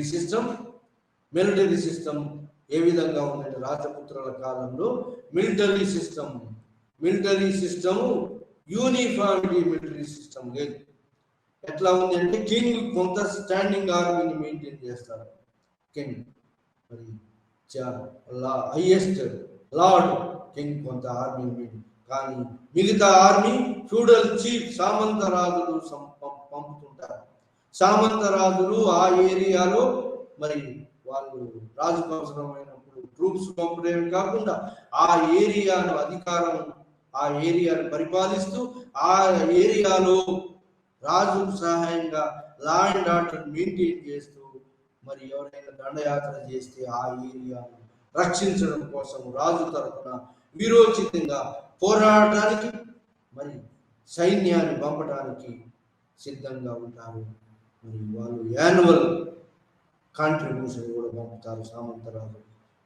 system ఏ విధంగా ఉందంటే రాజపుత్రుల కాలంలో military system uniformity military system లేదు. ఎట్లా ఉంది అంటే కింగ్ కొంత స్టాండింగ్ ఆర్మీని మెయింటైన్ చేస్తారు. కింగ్ మరి హైయెస్ట్ లార్డ్ కింగ్ కొంత ఆర్మీ, కానీ మిగతా ఆర్మీ ఫ్యూడల్ చీఫ్ సామంతరాజులు పంపుతుంటారు. సామంతరాజులు ఆ ఏరియాలో మరి వాళ్ళు రాజుకు అవసరమైనప్పుడు ట్రూప్స్ పంపడమే కాకుండా ఆ ఏరియాను ఆ ఏరియాను పరిపాలిస్తూ ఆ ఏరియాలో రాజుకు సహాయంగా లా అండ్ ఆర్డర్ మెయింటైన్ చేస్తూ మరి ఎవరైనా దండయాత్ర చేస్తే ఆ ఏరియాను రక్షించడం కోసం రాజు తరఫున విరోచితంగా పోరాడటానికి మరి సైన్యాన్ని పంపడానికి సిద్ధంగా ఉంటారు. మరి వాళ్ళు యాన్యువల్ కాంట్రిబ్యూషన్ కూడా పంపుతారు సామంతరాజు.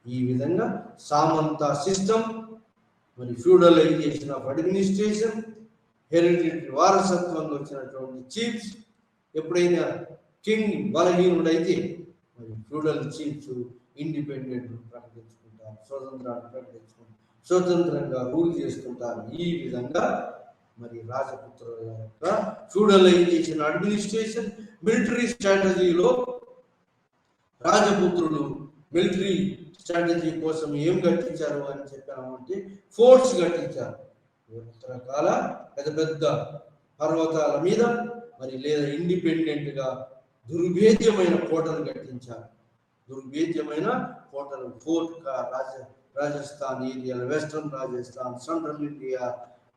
ఈ విధంగా సామంత సిస్టమ్ మరి ఫ్యూడలైజేషన్ ఆఫ్ అడ్మినిస్ట్రేషన్, హెరిడిటరీ వారసత్వంగా వచ్చినటువంటి చీఫ్స్, ఎప్పుడైనా కింగ్ బలహీనుడైతే మరి ఫ్యూడల్ చీఫ్స్ ఇండిపెండెంట్ ప్రకటించుకుంటారు, స్వతంత్రాన్ని ప్రకటించుకుంటారు, స్వతంత్రంగా రూల్ చేసుకుంటారు. ఈ విధంగా మరి రాజపుత్రుల యొక్క ఫ్యూడలైజేషన్ అడ్మినిస్ట్రేషన్. మిలిటరీ స్ట్రాటజీలో రాజపుత్రులు మిలిటరీ స్ట్రాటజీ కోసం ఏం కట్టించారు అని చెప్పామంటే ఫోర్ట్స్ కట్టించారు. రకరకాల పెద్ద పెద్ద పర్వతాల మీద మరి లేదా ఇండిపెండెంట్ గా దుర్భేద్యమైన కోటలు కట్టించారు. దుర్భేద్యమైన కోటలు ఫోర్ట్ రాజస్థాన్ ఏరియాలో, వెస్ట్రన్ రాజస్థాన్, సెంట్రల్ ఇండియా,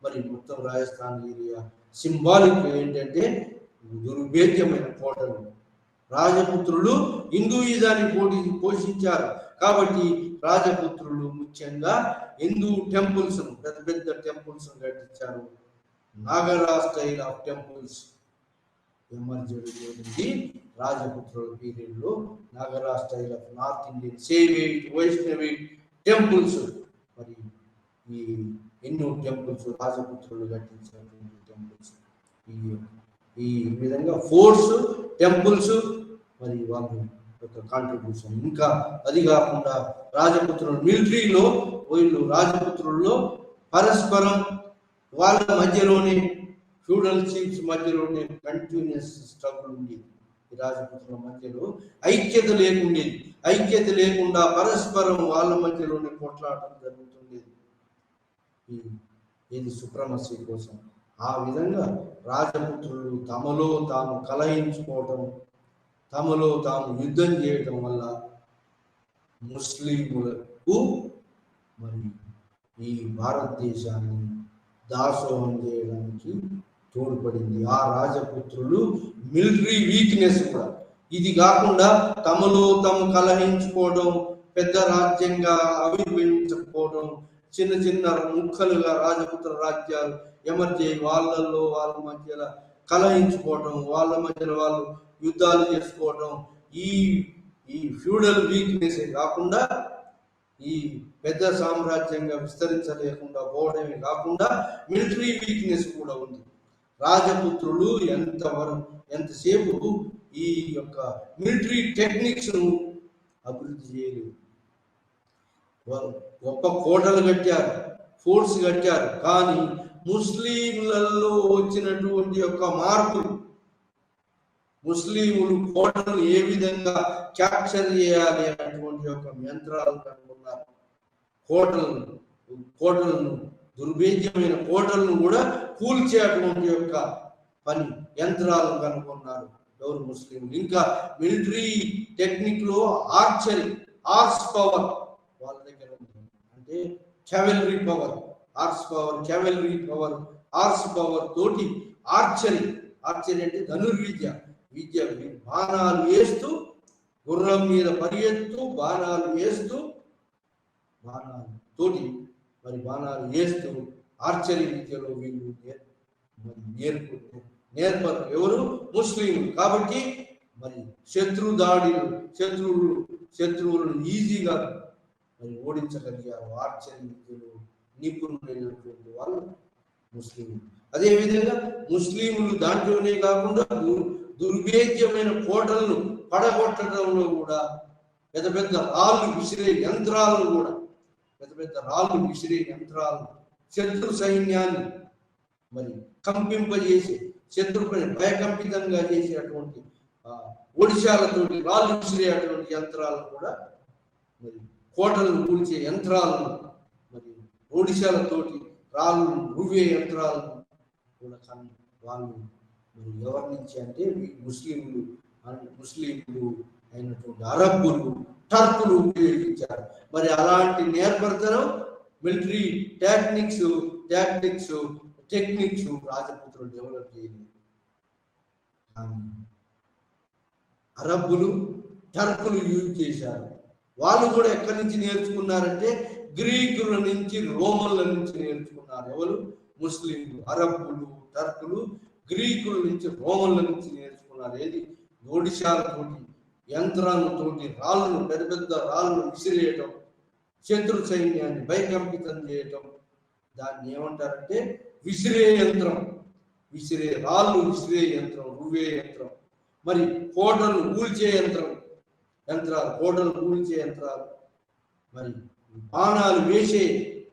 మరి మొత్తం రాజస్థాన్ ఏరియా సింబాలిక్ ఏంటంటే దుర్భేద్యమైన కోటలు. రాజపుత్రులు హిందూయిజాన్ని పోషించారు కాబట్టి రాజపుత్రులు ముఖ్యంగా హిందూ టెంపుల్స్, పెద్ద పెద్ద టెంపుల్స్ కట్టించారు. Nagara style of temples emerged జరిగింది రాజపుత్రుల పీరియడ్ లో. Nagara style of north Indian Shaivite Vaishnavite temples, మరి ఈ ఎన్నో టెంపుల్స్ రాజపుత్రులు కట్టించినటువంటి టెంపుల్స్. ఈ విధంగా ఫోర్ట్స్, టెంపుల్స్ మరి వాళ్ళ యొక్క కాంట్రిబ్యూషన్. ఇంకా అది కాకుండా రాజపుత్రులు మిలిటరీలో రాజపుత్రుల్లో పరస్పరం వాళ్ళ మధ్యలోనే ఫ్యూడల్ చీఫ్స్ మధ్యలోనే కంటిన్యూస్ స్ట్రగుల్ ఉండేది. ఈ రాజపుత్రుల మధ్యలో ఐక్యత లేకుండా పరస్పరం వాళ్ళ మధ్యలోనే కొట్లాడటం జరుగుతుండేది ఇది సుప్రమసీ కోసం. ఆ విధంగా రాజపుత్రులు తమలో తాము కలహించుకోవటం, తమలో తాము యుద్ధం చేయటం వల్ల ముస్లింలకు మరి ఈ భారతదేశాన్ని దాసోహం చేయడానికి తోడ్పడింది ఆ రాజపుత్రులు మిలిటరీ వీక్నెస్ కూడా. ఇది కాకుండా తమలో తాము కలహించుకోవడం, పెద్ద రాజ్యంగా ఆవిర్భవించకపోవడం, చిన్న చిన్న ముక్కలుగా రాజపుత్ర రాజ్యాలు ఎమర్జీ వాళ్ళ మధ్యలో కలహించుకోవడం, వాళ్ళ మధ్యలో వాళ్ళు యుద్ధాలు చేసుకోవడం, ఈ ఫ్యూడల్ వీక్నెస్ కాకుండా ఈ పెద్ద సామ్రాజ్యంగా విస్తరించలేకుండా పోవడమే కాకుండా మిలిటరీ వీక్నెస్ కూడా ఉంది. రాజపుత్రులు ఎంతసేపు ఈ యొక్క మిలిటరీ టెక్నిక్స్ ను అభివృద్ధి చేయలేదు. గొప్ప కోటలు కట్టారు, ఫోర్ట్స్ కట్టారు, కానీ ముస్లింలలో వచ్చినటువంటి యొక్క మార్పులు, ముస్లింలు కోటలు ఏ విధంగా క్యాప్చర్ చేయాలి అనేటువంటి యొక్క యంత్రాలు కనుగొన్నారు. కోటలను దుర్భేద్యమైన కోటలను కూడా కూల్చేటువంటి యొక్క పని యంత్రాలను కనుగొన్నారు ఎవరు? ముస్లింలు. ఇంకా మిలిటరీ టెక్నిక్ లో ఆర్చరీ, హార్స్ పవర్ వాళ్ళ దగ్గర ఉంది. అంటే క్యావెలరీ పవర్, హార్స్ పవర్ తోటి ఆర్చరీ అంటే ధనుర్విద్య, బాణాలు వేస్తూ, గుర్రం మీద పరిగెత్తు బాణాలు వేస్తూ ఆర్చరీ విద్యలో వీళ్ళు నేర్పరు ఎవరు? ముస్లింలు. కాబట్టి మరి శత్రువులను ఈజీగా మరి ఓడించగలిగారు. ఆర్చరీ విద్యలో నిపుణులైనటువంటి వాళ్ళు ముస్లింలు. అదేవిధంగా ముస్లింలు దాంట్లోనే కాకుండా దుర్భేద్యమైన కోటలను పడగొట్టడంలో కూడా పెద్ద పెద్ద రాళ్ళు విసిరే యంత్రాలను కూడా శత్రు సైన్యాన్ని మరి కంపింపజేసి శత్రుపై భయకంపితంగా చేసేటువంటి ఒడిశాలతోటి రాళ్ళు విసిరేటువంటి యంత్రాలను కూడా మరి కోటలను కూల్చే యంత్రాలను మరి ఒడిశాలతోటి రాళ్ళు రువ్వే యంత్రాలను కూడా వాళ్ళు మరి ఎవరి నుంచి అంటే ముస్లింలు అయినటువంటి అరబ్బులు టర్కులు ఉపయోగించారు. మరి అలాంటి నేర్పరితనం మిలిటరీ టెక్నిక్స్ రాజపుత్రులు డెవలప్ చేయలేదు. అరబ్బులు టర్కులు యూజ్ చేశారు. వాళ్ళు కూడా ఎక్కడి నుంచి నేర్చుకున్నారంటే గ్రీకుల నుంచి రోమన్ల నుంచి నేర్చుకున్నారు. ఎవరు? ముస్లింలు. అరబ్బులు టర్కులు గ్రీకుల నుంచి రోమన్ల నుంచి నేర్చుకున్నారు. ఏది? ఒడిశాలతోటి యంత్రాలతోటి రాళ్ళను పెద్ద పెద్ద రాళ్ళను విసిరేయటం, శత్రు సైన్యాన్ని భయకంపితం చేయటం, దాన్ని ఏమంటారంటే విసిరే యంత్రం, విసిరే యంత్రం, రువ్వే యంత్రం. మరి కోటలు కూల్చే యంత్రాలు, మరి బాణాలు వేసే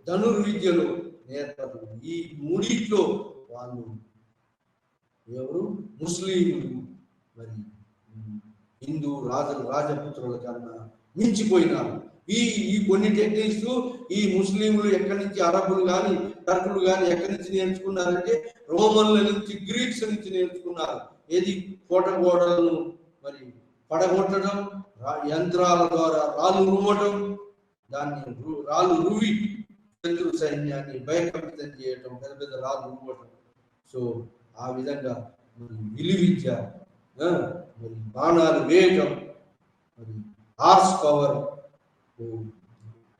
ధనుర్విద్యలో నేర్పరు. ఈ మూడిట్లో వాళ్ళు ఎవరు? ముస్లింలు. మరి హిందూ రాజపుత్రుల కన్నా మించిపోయినారు. ఈ కొన్ని టెక్నిక్స్ ఈ ముస్లింలు ఎక్కడి నుంచి, అరబ్బులు కానీ టర్కులు కానీ ఎక్కడి నుంచి నేర్చుకున్నారంటే రోమన్ల నుంచి, గ్రీక్స్ నుంచి నేర్చుకున్నారు. ఏది? కోట గోడలను మరి పడగొట్టడం, యంత్రాల ద్వారా రాళ్ళు రువ్వటం, దాన్ని రాళ్ళు రువ్వి శత్రు సైన్యాన్ని భయకంపితం చేయటం, పెద్ద పెద్ద రాళ్ళు రువ్వటం. సో ఆ విధంగా మరి విలువిద్య, మరి బాణాలు వేయటం, మరి హార్స్ పవర్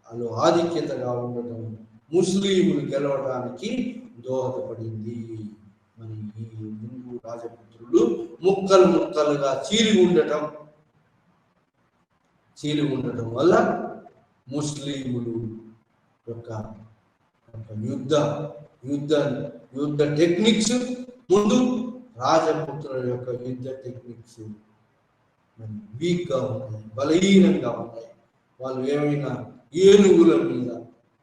అలో ఆధిక్యతగా ఉండటం ముస్లింలు గెలవడానికి దోహదపడింది. మరి ఈ హిందూ రాజపుత్రులు ముక్కలుగా చీలి ఉండటం వల్ల ముస్లింలు యొక్క యుద్ధ టెక్నిక్స్ ముందు రాజపుత్రుల యొక్క యుద్ధ టెక్నిక్స్ వీక్గా ఉన్నాయి, బలహీనంగా ఉన్నాయి. వాళ్ళు ఏమైనా ఏనుగుల మీద,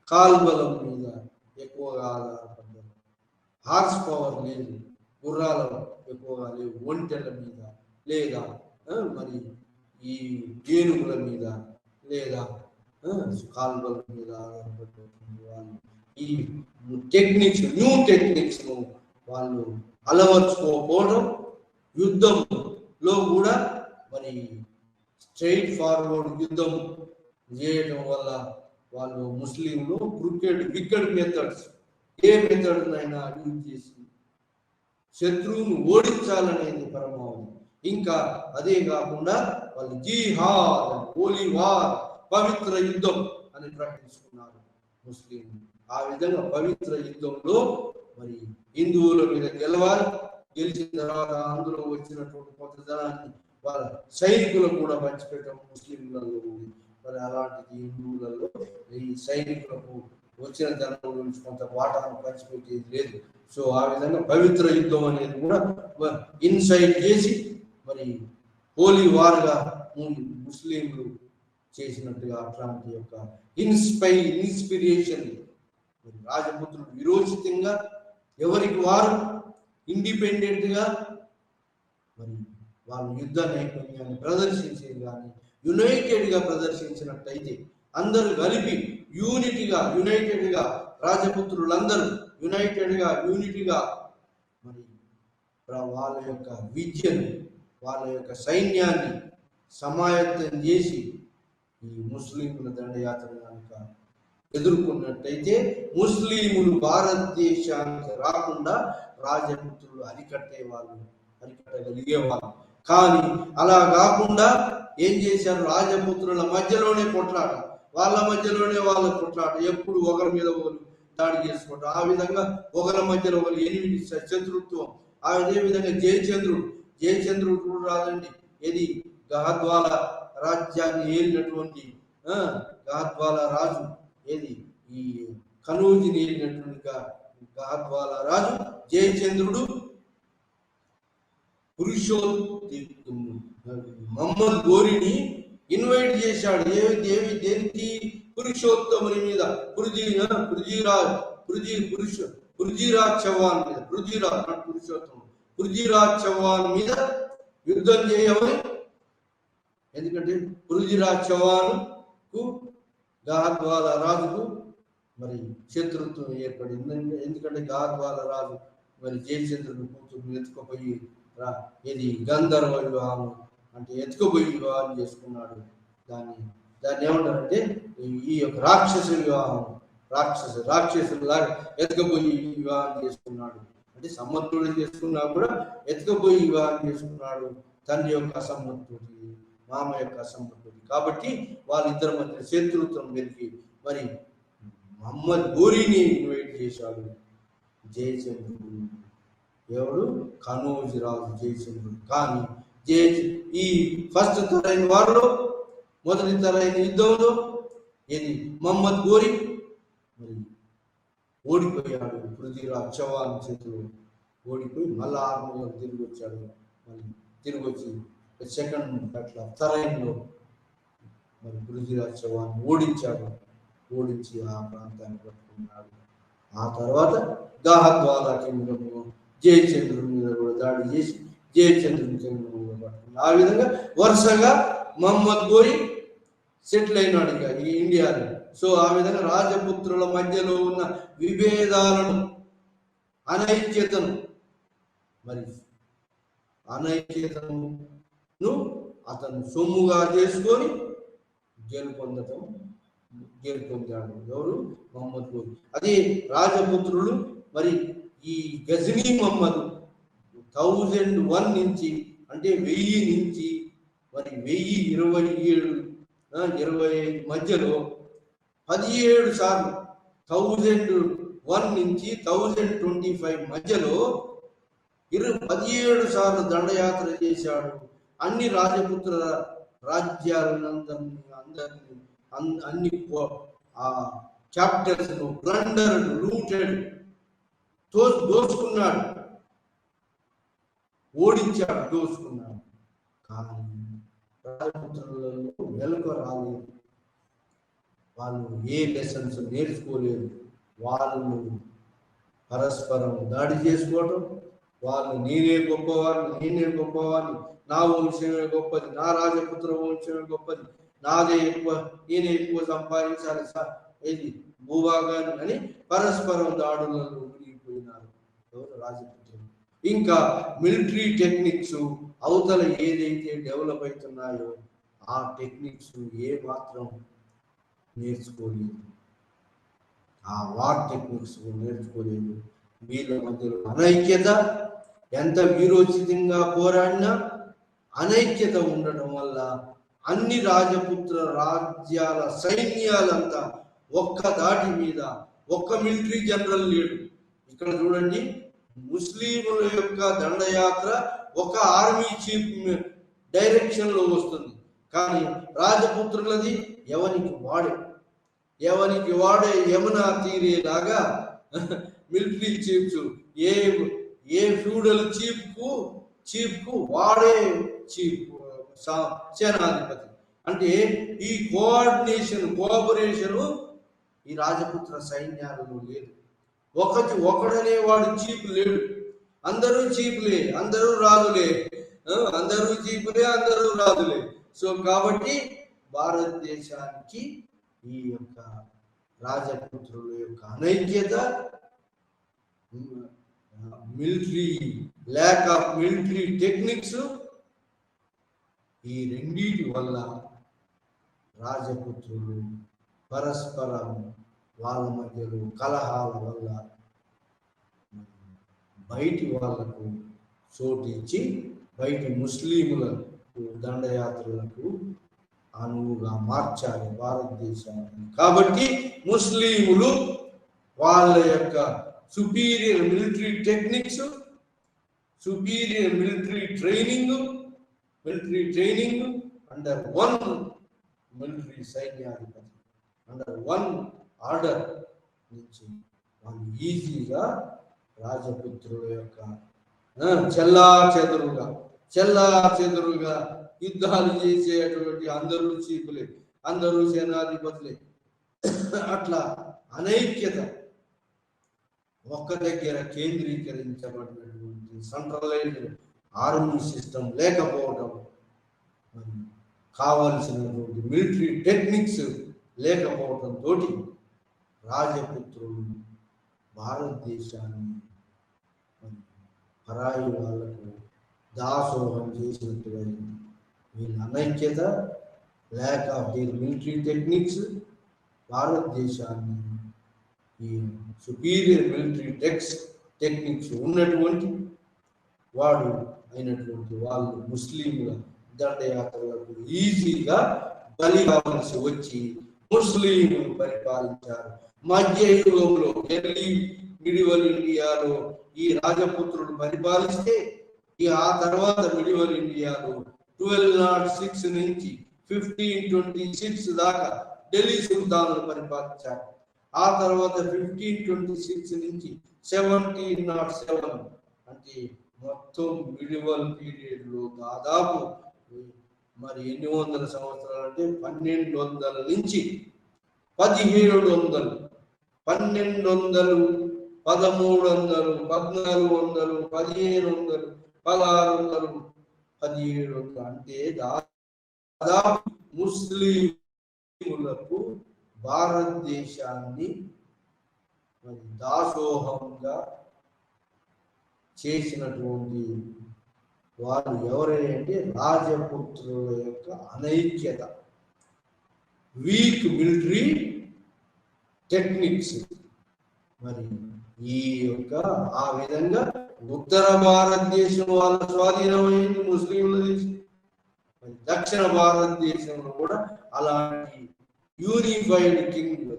కాల్బలం మీద ఎక్కువగా ఆధారపడ్డారు. హార్స్ పవర్ లేదు, గుర్రాలు ఎక్కువగా లేవు, ఒంటెల మీద లేదా మరి ఈ ఏనుగుల మీద లేదా కాల్బలం మీద ఆధారపడ్డటువంటి వాళ్ళు ఈ న్యూ టెక్నిక్స్ వాళ్ళు అలవర్చుకోకపోవడం, యుద్ధంలో కూడా మరి స్ట్రైట్ ఫార్వర్డ్ యుద్ధం చేయడం వల్ల వాళ్ళు ముస్లింలు వికెట్ మెథడ్స్, ఏ మెథడ్నైనా యూజ్ చేసి శత్రువును ఓడించాలనేది పరమావధి. ఇంకా అదే కాకుండా వాళ్ళు జిహాద్, హోలీ వార్, పవిత్ర యుద్ధం అని ప్రకటించుకున్నారు ముస్లింలు. ఆ విధంగా పవిత్ర యుద్ధంలో మరి హిందువుల మీద గెలిచిన తర్వాత అందులో వచ్చినటువంటి కొంత జనాన్ని వాళ్ళ సైనికులకు కూడా పంచిపెట్టడం ముస్లింలలో. మరి అలాంటిది హిందువులలో ఈ సైనికులకు వచ్చిన జనం నుంచి కొంత వాటాను పంచిపెట్టేది లేదు. సో ఆ విధంగా పవిత్ర యుద్ధం అనేది కూడా ఇన్సైట్ చేసి మరి హోలీ వార్గా ముస్లింలు చేసినట్టుగా అట్లాంటి యొక్క ఇన్స్పిరేషన్ రాజపుత్రులు విరోచితంగా ఎవరికి వారు ఇండిపెండెంట్గా మరి వాళ్ళు యుద్ధ నైపుణ్యాన్ని ప్రదర్శించేది కానీ యునైటెడ్గా ప్రదర్శించినట్టయితే అందరూ కలిపి యునైటెడ్గా రాజపుత్రులందరూ యూనిటీగా మరి వాళ్ళ యొక్క విద్యను, వాళ్ళ యొక్క సైన్యాన్ని సమాయత్తం చేసి ఈ ముస్లింల దండయాత్ర కనుక ఎదుర్కొన్నట్టయితే ముస్లింలు భారతదేశానికి రాకుండా రాజపుత్రులు అరికట్టగలిగేవాళ్ళు. కానీ అలా కాకుండా ఏం చేశారు? రాజపుత్రుల మధ్యలోనే కొట్లాట, వాళ్ళ మధ్యలోనే వాళ్ళ కొట్లాట, ఎప్పుడు ఒకరి మీద ఒకరు దాడి చేసుకోవటం. ఆ విధంగా ఒకరి మధ్యలో ఒకరు ఎనిమిది శత్రుత్వం. అదే విధంగా జయచంద్రుడు కూడా రాదండి. ఏది? గహద్వాల రాజ్యాన్ని ఏలినటువంటి గహద్వాల రాజు, ఏది ఈ కనూజిని ఏలినటువంటిగా గాద్వాల రాజు జయచంద్రుడు మహమ్మద్ గోరిని ఇన్వైట్ చేశాడు. దేనికి? పురుషోత్తముని మీద, పృథ్వీరాజ్ చౌహాన్ మీద, పృథ్వీరాజ్ చౌహాన్ మీద యుద్ధం చేయమని. ఎందుకంటే పృథ్వీరాజ్ చౌహాన్ కు గాద్వాల రాజుకు మరి శత్రుత్వం ఏర్పడింది. ఎందుకంటే గాద్వాల రాజు మరి జయచంద్రుని కూతురు ఎత్తుకుపోయి ఇది గంధర్వ వివాహం అంటే ఎత్తుకుపోయి వివాహం చేసుకున్నాడు. దాన్ని ఏమంటారంటే ఈ యొక్క రాక్షస వివాహం, రాక్షసులాగా ఎత్తుకుపోయి వివాహం చేసుకున్నాడు. అంటే సమర్థుడు చేసుకున్నా కూడా ఎత్తుకుపోయి వివాహం చేసుకున్నాడు. తండ్రి యొక్క అసమ్మతుడి, మామ యొక్క అసమ్మతుడి. కాబట్టి వాళ్ళిద్దరి మధ్య శత్రుత్వం పెరిగి మరి మహమ్మద్ గోరీని ఇన్వైట్ చేశాడు జయచంద్రుడు. ఎవడు? కనోజు రాజు జయచంద్రుడు. కానీ ఈ ఫస్ట్ తరైన వారిలో, మొదటి తరైన యుద్ధంలో ఏది మహమ్మద్ గోరీ మరి ఓడిపోయాడు. పృథ్వీరాజ్ చౌహాన్ చేతులు ఓడిపోయి మళ్ళీ 6 నెలలకు తిరిగి వచ్చాడు. మళ్ళీ తిరిగి వచ్చి సెకండ్ అట్లా తరైన్లో మరి పృథ్వీరాజ్ చౌహాన్ ఓడించి ఆ ప్రాంతాన్ని పట్టుకున్నాడు. ఆ తర్వాత గాద్వాల కేంద్రంలో జయచంద్రుని మీద కూడా దాడి చేసి జయచంద్రుని కేంద్రంలో పట్టుకున్నాడు. ఆ విధంగా వరుసగా మహమ్మద్ గోరీ సెటిల్ అయినాడు ఇక ఈ ఇండియాలో. సో ఆ విధంగా రాజపుత్రుల మధ్యలో ఉన్న విభేదాలను, అనైక్యతను అతను సొమ్ముగా చేసుకొని గెలుపొందాడు. ఎవరు? మహమ్మద్ గోరీ. అదే రాజపుత్రులు మరి ఈ గజనీ మహమ్మద్ 1001 నుంచి అంటే 1000 నుంచి మరి 1027 మధ్యలో 17 సార్లు 1001 నుంచి 1025 మధ్యలో 17 సార్లు దండయాత్ర చేశాడు. అన్ని రాజపుత్ర రాజ్యాలందరినీ అన్ని క్యాపిటల్స్ ను ప్లండర్డ్, లూటెడ్, దోచుకున్నాడు, ఓడించాడు, దోచుకున్నాడు. కానీ రాజపుత్రులలో వెలుక రాలేదు. వాళ్ళు ఏ లెసన్స్ నేర్చుకోలేదు. వాళ్ళు పరస్పరం దాడి చేసుకోవటం, వాళ్ళు నేనే గొప్పవాడిని, నా వంశమే గొప్పది, నా రాజపుత్ర వంశమే గొప్పది, నాదే ఎక్కువ, నేనే ఎక్కువ సంపాదించాలి ఏది భూభాగాన్ని అని పరస్పరం దాడులలో మునిగిపోయినారు రాజపుత్రులు. ఇంకా మిలిటరీ టెక్నిక్స్ అవతల ఏదైతే డెవలప్ అవుతున్నాయో ఆ టెక్నిక్స్ ఏ మాత్రం నేర్చుకోలేదు. ఆ వార్ టెక్నిక్స్ నేర్చుకోలేదు. వీళ్ళ మధ్యలో అనైక్యత, ఎంత వీరోచితంగా పోరాడినా అనైక్యత ఉండటం వల్ల అన్ని రాజపుత్ర రాజ్యాల సైన్యాలంతా ఒక్క దాటి మీద, ఒక్క మిలిటరీ జనరల్ లేడు. ఇక్కడ చూడండి, ముస్లింల యొక్క దండయాత్ర ఒక ఆర్మీ చీఫ్ డైరెక్షన్ లో వస్తుంది. కానీ రాజపుత్రులది ఎవరికి వాడే యమునా తీరేలాగా మిలిటరీ చీఫ్స్ ఏ ఫ్యూడల్ చీఫ్ కు వాడే చీఫ్ సేనాధిపతి. అంటే ఈ కోఆపరేషన్ ఈ రాజపుత్ర సైన్యాలలో లేదు. ఒకడనే వాడు చీఫ్ లేడు. అందరూ చీఫ్లే, అందరూ రాజులే. సో కాబట్టి భారతదేశానికి ఈ యొక్క రాజపుత్రుల యొక్క అనైక్యత, ల్యాక్ ఆఫ్ మిలిటరీ టెక్నిక్స్, ఈ రెండింటి వల్ల రాజపుత్రులు పరస్పరం వాళ్ళ మధ్యలో కలహాల వల్ల బయటి వాళ్లకు చోటిచ్చి బయటి ముస్లింలకు దండయాత్రలకు అనువుగా మార్చారు భారతదేశాన్ని. కాబట్టి ముస్లింలు వాళ్ళ యొక్క superior military techniques, superior military training under one military సైన్యాధిపతి, అండర్ వన్ ఆర్డర్ నుంచి వాళ్ళు ఈజీగా రాజపుత్రుల యొక్క చెల్లా చెదురుగా యుద్ధాలు చేసేటువంటి అందరూ చీకులే, అందరూ సేనాధిపతులే. అట్లా అనైక్యత, ఒక్క దగ్గర కేంద్రీకరించబడినటువంటి సెంట్రలైజ్డ్ ఆర్మీ సిస్టమ్ లేకపోవడం, కావలసినటువంటి మిలిటరీ టెక్నిక్స్ లేకపోవడంతో రాజపుత్రులు భారతదేశాన్ని పరాయి వాళ్లకు దాసోహం చేసినట్టుగా వీళ్ళ అనైక్యత, lack of the military techniques భారతదేశాన్ని ఈ సుపీరియర్ మిలిటరీ టెక్నిక్స్ ఉన్నటువంటి వాడు అయినటువంటి వాళ్ళు ముస్లింల దండయాత్రలకు ఈజీగా బలి కావాల్సి వచ్చి ముస్లింలు పరిపాలించారు. మధ్య యుగంలో ఎర్లీ మిడివల్ ఇండియాలో ఈ రాజపుత్రులు పరిపాలిస్తే, ఆ తర్వాత మిడివల్ ఇండియాలో 1206 నుంచి 1526 దాకా ఢిల్లీ సుల్తానులు పరిపాలించారు. ఆ తర్వాత 1526 నుంచి 1707 అంటే మొత్తం మిడివల్ పీరియడ్ లో దాదాపు మరి ఎన్ని వందల సంవత్సరాలు అంటే 1200 నుంచి 1700, 1200, 1300, 1400, 1500, 1600, 1700 అంటే దాదాపు ముస్లింలకు భారతదేశాన్ని దాసోహంగా చేసినటువంటి వారు ఎవరంటే రాజపుత్రుల యొక్క అనైక్యత, వీక్ మిలిటరీ టెక్నిక్స్. మరి ఈ యొక్క ఆ విధంగా ఉత్తర భారతదేశం వాళ్ళ స్వాధీనమైంది ముస్లింల దేశం. దక్షిణ భారతదేశంలో కూడా అలాంటి యూనిఫైడ్ కింగ్,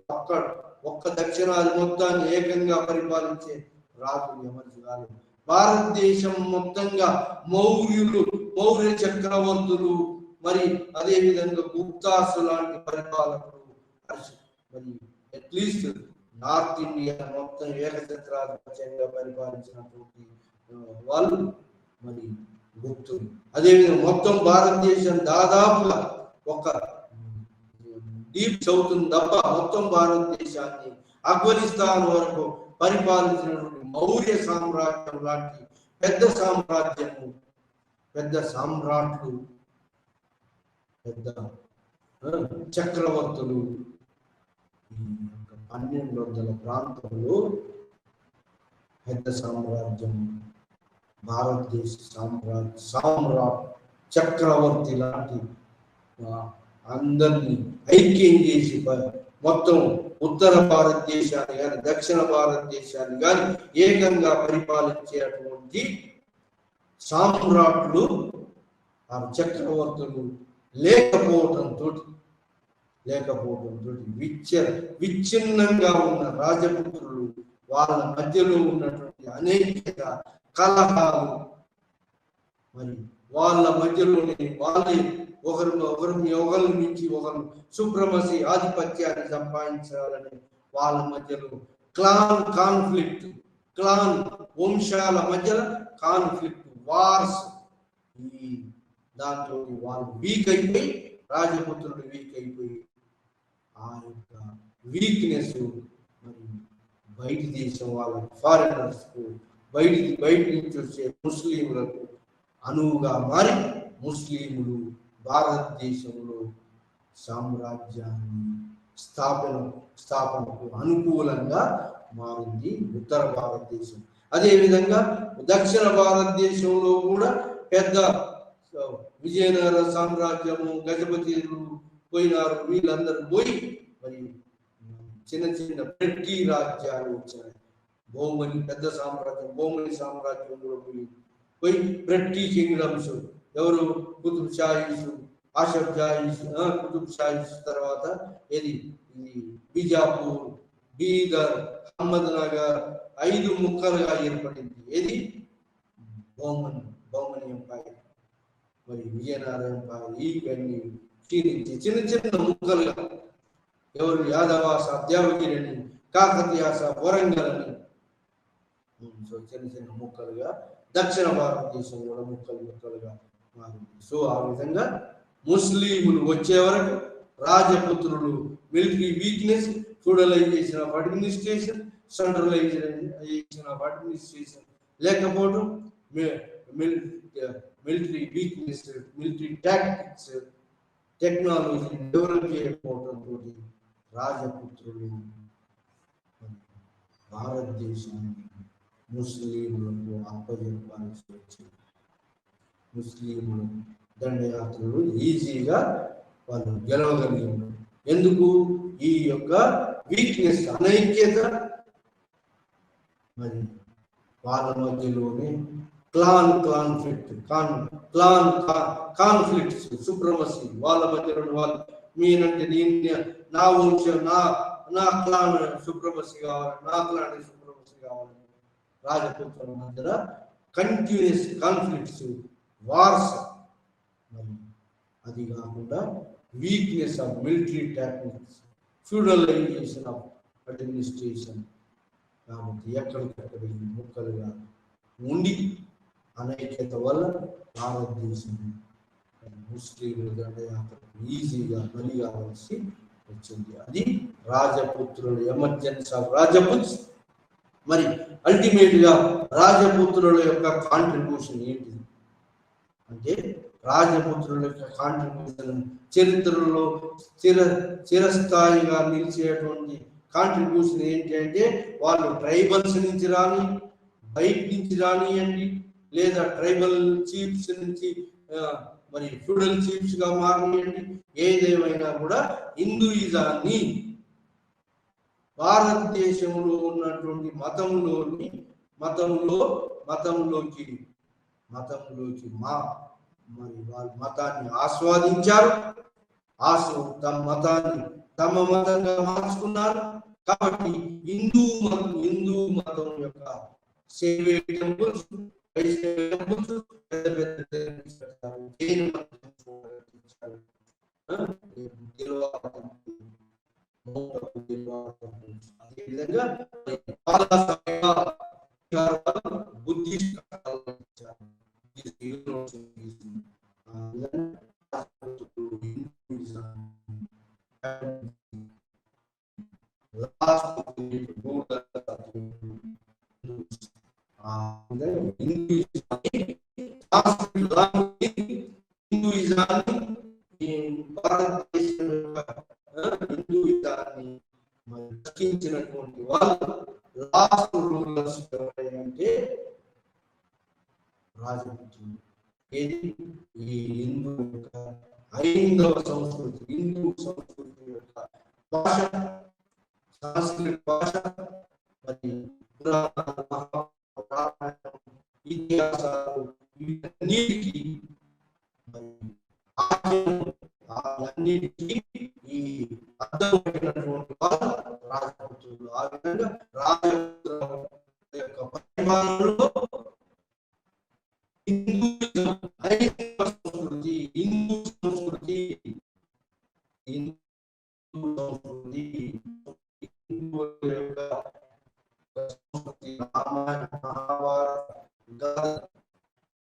ఒక్క దక్షిణాది మొత్తాన్ని ఏకంగా పరిపాలించే రాజులు ఎవరికి కాలేదు. భారతదేశం మొత్తంగా మౌర్య చక్రవర్తులు, మరి అదే విధంగా గుప్తాసు లాంటి పరిపాలకులు, మరి అట్లీస్ట్ నార్త్ ఇండియా మొత్తం ఏకఛత్రాధిపత్యంగా పరిపాలించినటువంటి వాళ్ళు మరి గుప్తులు. అదేవిధంగా మొత్తం భారతదేశం దాదాపుగా ఒక డీప్ సౌత్ తప్ప మొత్తం భారతదేశాన్ని ఆఫ్ఘనిస్తాన్ వరకు పరిపాలించినటువంటి మౌర్య సామ్రాజ్యం లాంటి పెద్ద సామ్రాజ్యము, పెద్ద సామ్రాట్లు, పెద్ద చక్రవర్తులు 1200 ప్రాంతంలో పెద్ద సామ్రాజ్యం, భారతదేశ సామ్రాట్ చక్రవర్తి లాంటి అందరినీ ఐక్యం చేసి మొత్తం ఉత్తర భారతదేశాన్ని కానీ దక్షిణ భారతదేశాన్ని కానీ ఏకంగా పరిపాలించేటువంటి సామ్రాట్లు, ఆ చక్రవర్తులు లేకపోవడంతో విచ్ఛిన్నంగా ఉన్న రాజపుత్రులు, వాళ్ళ మధ్యలో ఉన్నటువంటి అనేక కలహాలు, మరి వాళ్ళ మధ్యలోనే వాళ్ళే ఒకరి నుంచి ఒకరు సుప్రమసీ ఆధిపత్యాన్ని సంపాదించాలని వాళ్ళ మధ్యలో క్లాన్ వంశాల మధ్యలో కాన్ఫ్లిక్ట్, వార్స్. ఈ దాంట్లో వాళ్ళు వీక్ అయిపోయి, రాజపుత్రులు వీక్ అయిపోయి, ఆ యొక్క వీక్నెస్ మరి బయట దేశం వాళ్ళకు, ఫారినర్స్ కు, బయట నుంచి వచ్చే ముస్లింలకు అనువుగా మారి ముస్లింలు భారతదేశంలో సామ్రాజ్యాన్ని స్థాపనకు అనుకూలంగా మారింది ఉత్తర భారతదేశం. అదేవిధంగా దక్షిణ భారతదేశంలో కూడా పెద్ద విజయనగర సామ్రాజ్యము, గజపతిలు పోయినారు. వీళ్ళందరూ పోయి మరి చిన్న చిన్న బ్రెట్టి రాజ్యాలు వచ్చాయి. పెద్ద సామ్రాజ్యం బహుమని సామ్రాజ్యంలో పోయి బ్రెట్టి కింగ్డమ్స్, ఎవరు కుతుబ్ షాహీస్, ఆషఫ్ జాహీస్, కుతుబ్ షాహీస్ తర్వాత ఇది బిజాపూర్, బీదర్, అహ్మద్ నగర్ 5 ముక్కలుగా ఏర్పడింది. ఏది బహుమని ఎంపైర్, మరి విజయనగర ఎంపైర్. ఇవన్నీ క్షీణించి చిన్న చిన్న ముక్కలుగా ఎవరు యాదవాస, అద్యావగిరిని, కాకతీయాస, వరంగల్ అని. సో చిన్న చిన్న ముక్కలుగా దక్షిణ భారతదేశం కూడా ముక్కలు ముక్కలుగా మారింది. సో ఆ విధంగా ముస్లింలు వచ్చే వరకు రాజపుత్రులు military weakness, feudalization of administration, centralization of administration లేకపోవడం, military weakness, military tactics, technology develop చేయకపోవడంతో రాజపుత్రులు భారతదేశాన్ని ముస్లింలకు అప్పజెప్పాల్సి వచ్చింది. ముస్లింలు దండయాత్రలు ఈజీగా వాళ్ళు గెలవగలిగారు. ఎందుకు? ఈ యొక్క వీక్నెస్, అనైక్యత, మరి వాళ్ళ మధ్యలోనే కాన్ఫ్లిక్ట్స్, సుప్రమసీ, వాళ్ళ మధ్యలో వాళ్ళు మీనంటే నేను నా వంశం, నా క్లాన్ సుప్రమసీ కావాలి, నా క్లాన్ సుప్రమసీ కావాలి. రాజపుత్రుల మధ్యన కంటిన్యూస్ కాన్ఫ్లిక్ట్స్, వార్స్. మరి అది కాకుండా weakness of military tactics, feudalization of administration. కాబట్టి ఎక్కడికక్కడ ముక్కలుగా ఉండి అనైక్యత వల్ల భారతదేశం ముస్లింలు దండయాత్రకు ఈజీగా బలి కావాల్సి వచ్చింది. అది రాజపుత్రుల ఎమర్జెన్సీ ఆఫ్ రాజపుత్స్. మరి అల్టిమేట్ గా రాజపుత్రుల యొక్క కాంట్రిబ్యూషన్ ఏంటిది అంటే, రాజపుత్రుల యొక్క కాంట్రిబ్యూషన్ చరిత్రలో చిరస్థాయిగా నిలిచేటువంటి కాంట్రిబ్యూషన్ ఏంటి అంటే, వాళ్ళు ట్రైబల్స్ నుంచి రాని, బయట నుంచి రానియండి, లేదా ట్రైబల్ చీఫ్స్ నుంచి మరి ఫ్యూడల్ చీఫ్స్ గా మారనియండి, ఏదేమైనా కూడా హిందూయిజాన్ని భారతదేశంలో ఉన్నటువంటి మతంలోకి మరి వాళ్ళ మతాన్ని ఆస్వాదించారు, తమ మతాన్ని తమ మతంగా మార్చుకున్నారు. కాబట్టి హిందూ మతం యొక్క టెంపుల్స్, అదేవిధంగా బుద్ధిస్ట్ రక్షించినటువంటి వాళ్ళు లాస్ట్ రూలర్స్ ఎవరంటే రాజపుత్రులు. ఏది? ఈ హిందూ యొక్క హైందవ సంస్కృతి, హిందూ సంస్కృతి యొక్క భాష, సంస్కృత భాష, మరి ఇతిహాసాలు, వీటన్నిటికీ అన్నిటికీ ఈ అర్థమైనటువంటి వాళ్ళు రాజపుత్రులు. ఆ విధంగా రాజపుత్రుల యొక్క పరిపాలనలో హిందూ సంస్కృతి రామాయణ, మహాభారత,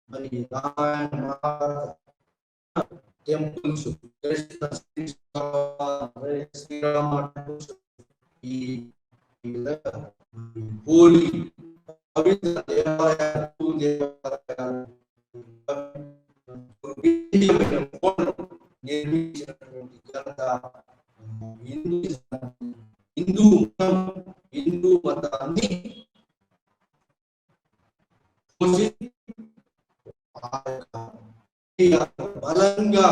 మరి రామాయణ మహాభారత టెంపుల్స్, శ్రీరామ టెంపుల్స్, ఈ హోలీ పవిత్ర దేవాలయాలు నిర్మించినటువంటి ఘనత హిందూ మతాన్ని బలంగా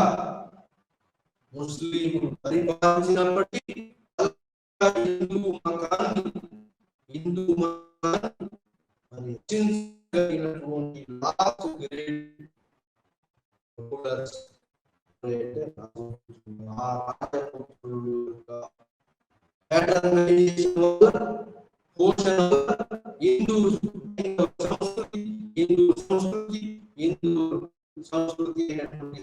ముస్లింలు పరిపాలించినప్పటికీ హిందూ మతాన్ని రక్షించగలిగినటువంటి లాస్ట్ గ్రేట్ రూలర్స్ ఆ రాజపుత్రులు యొక్క ప్యాటర్నైజేషన్ వల్ల, పోషణ వల్ల హిందూ సంస్కృతి అయినటువంటి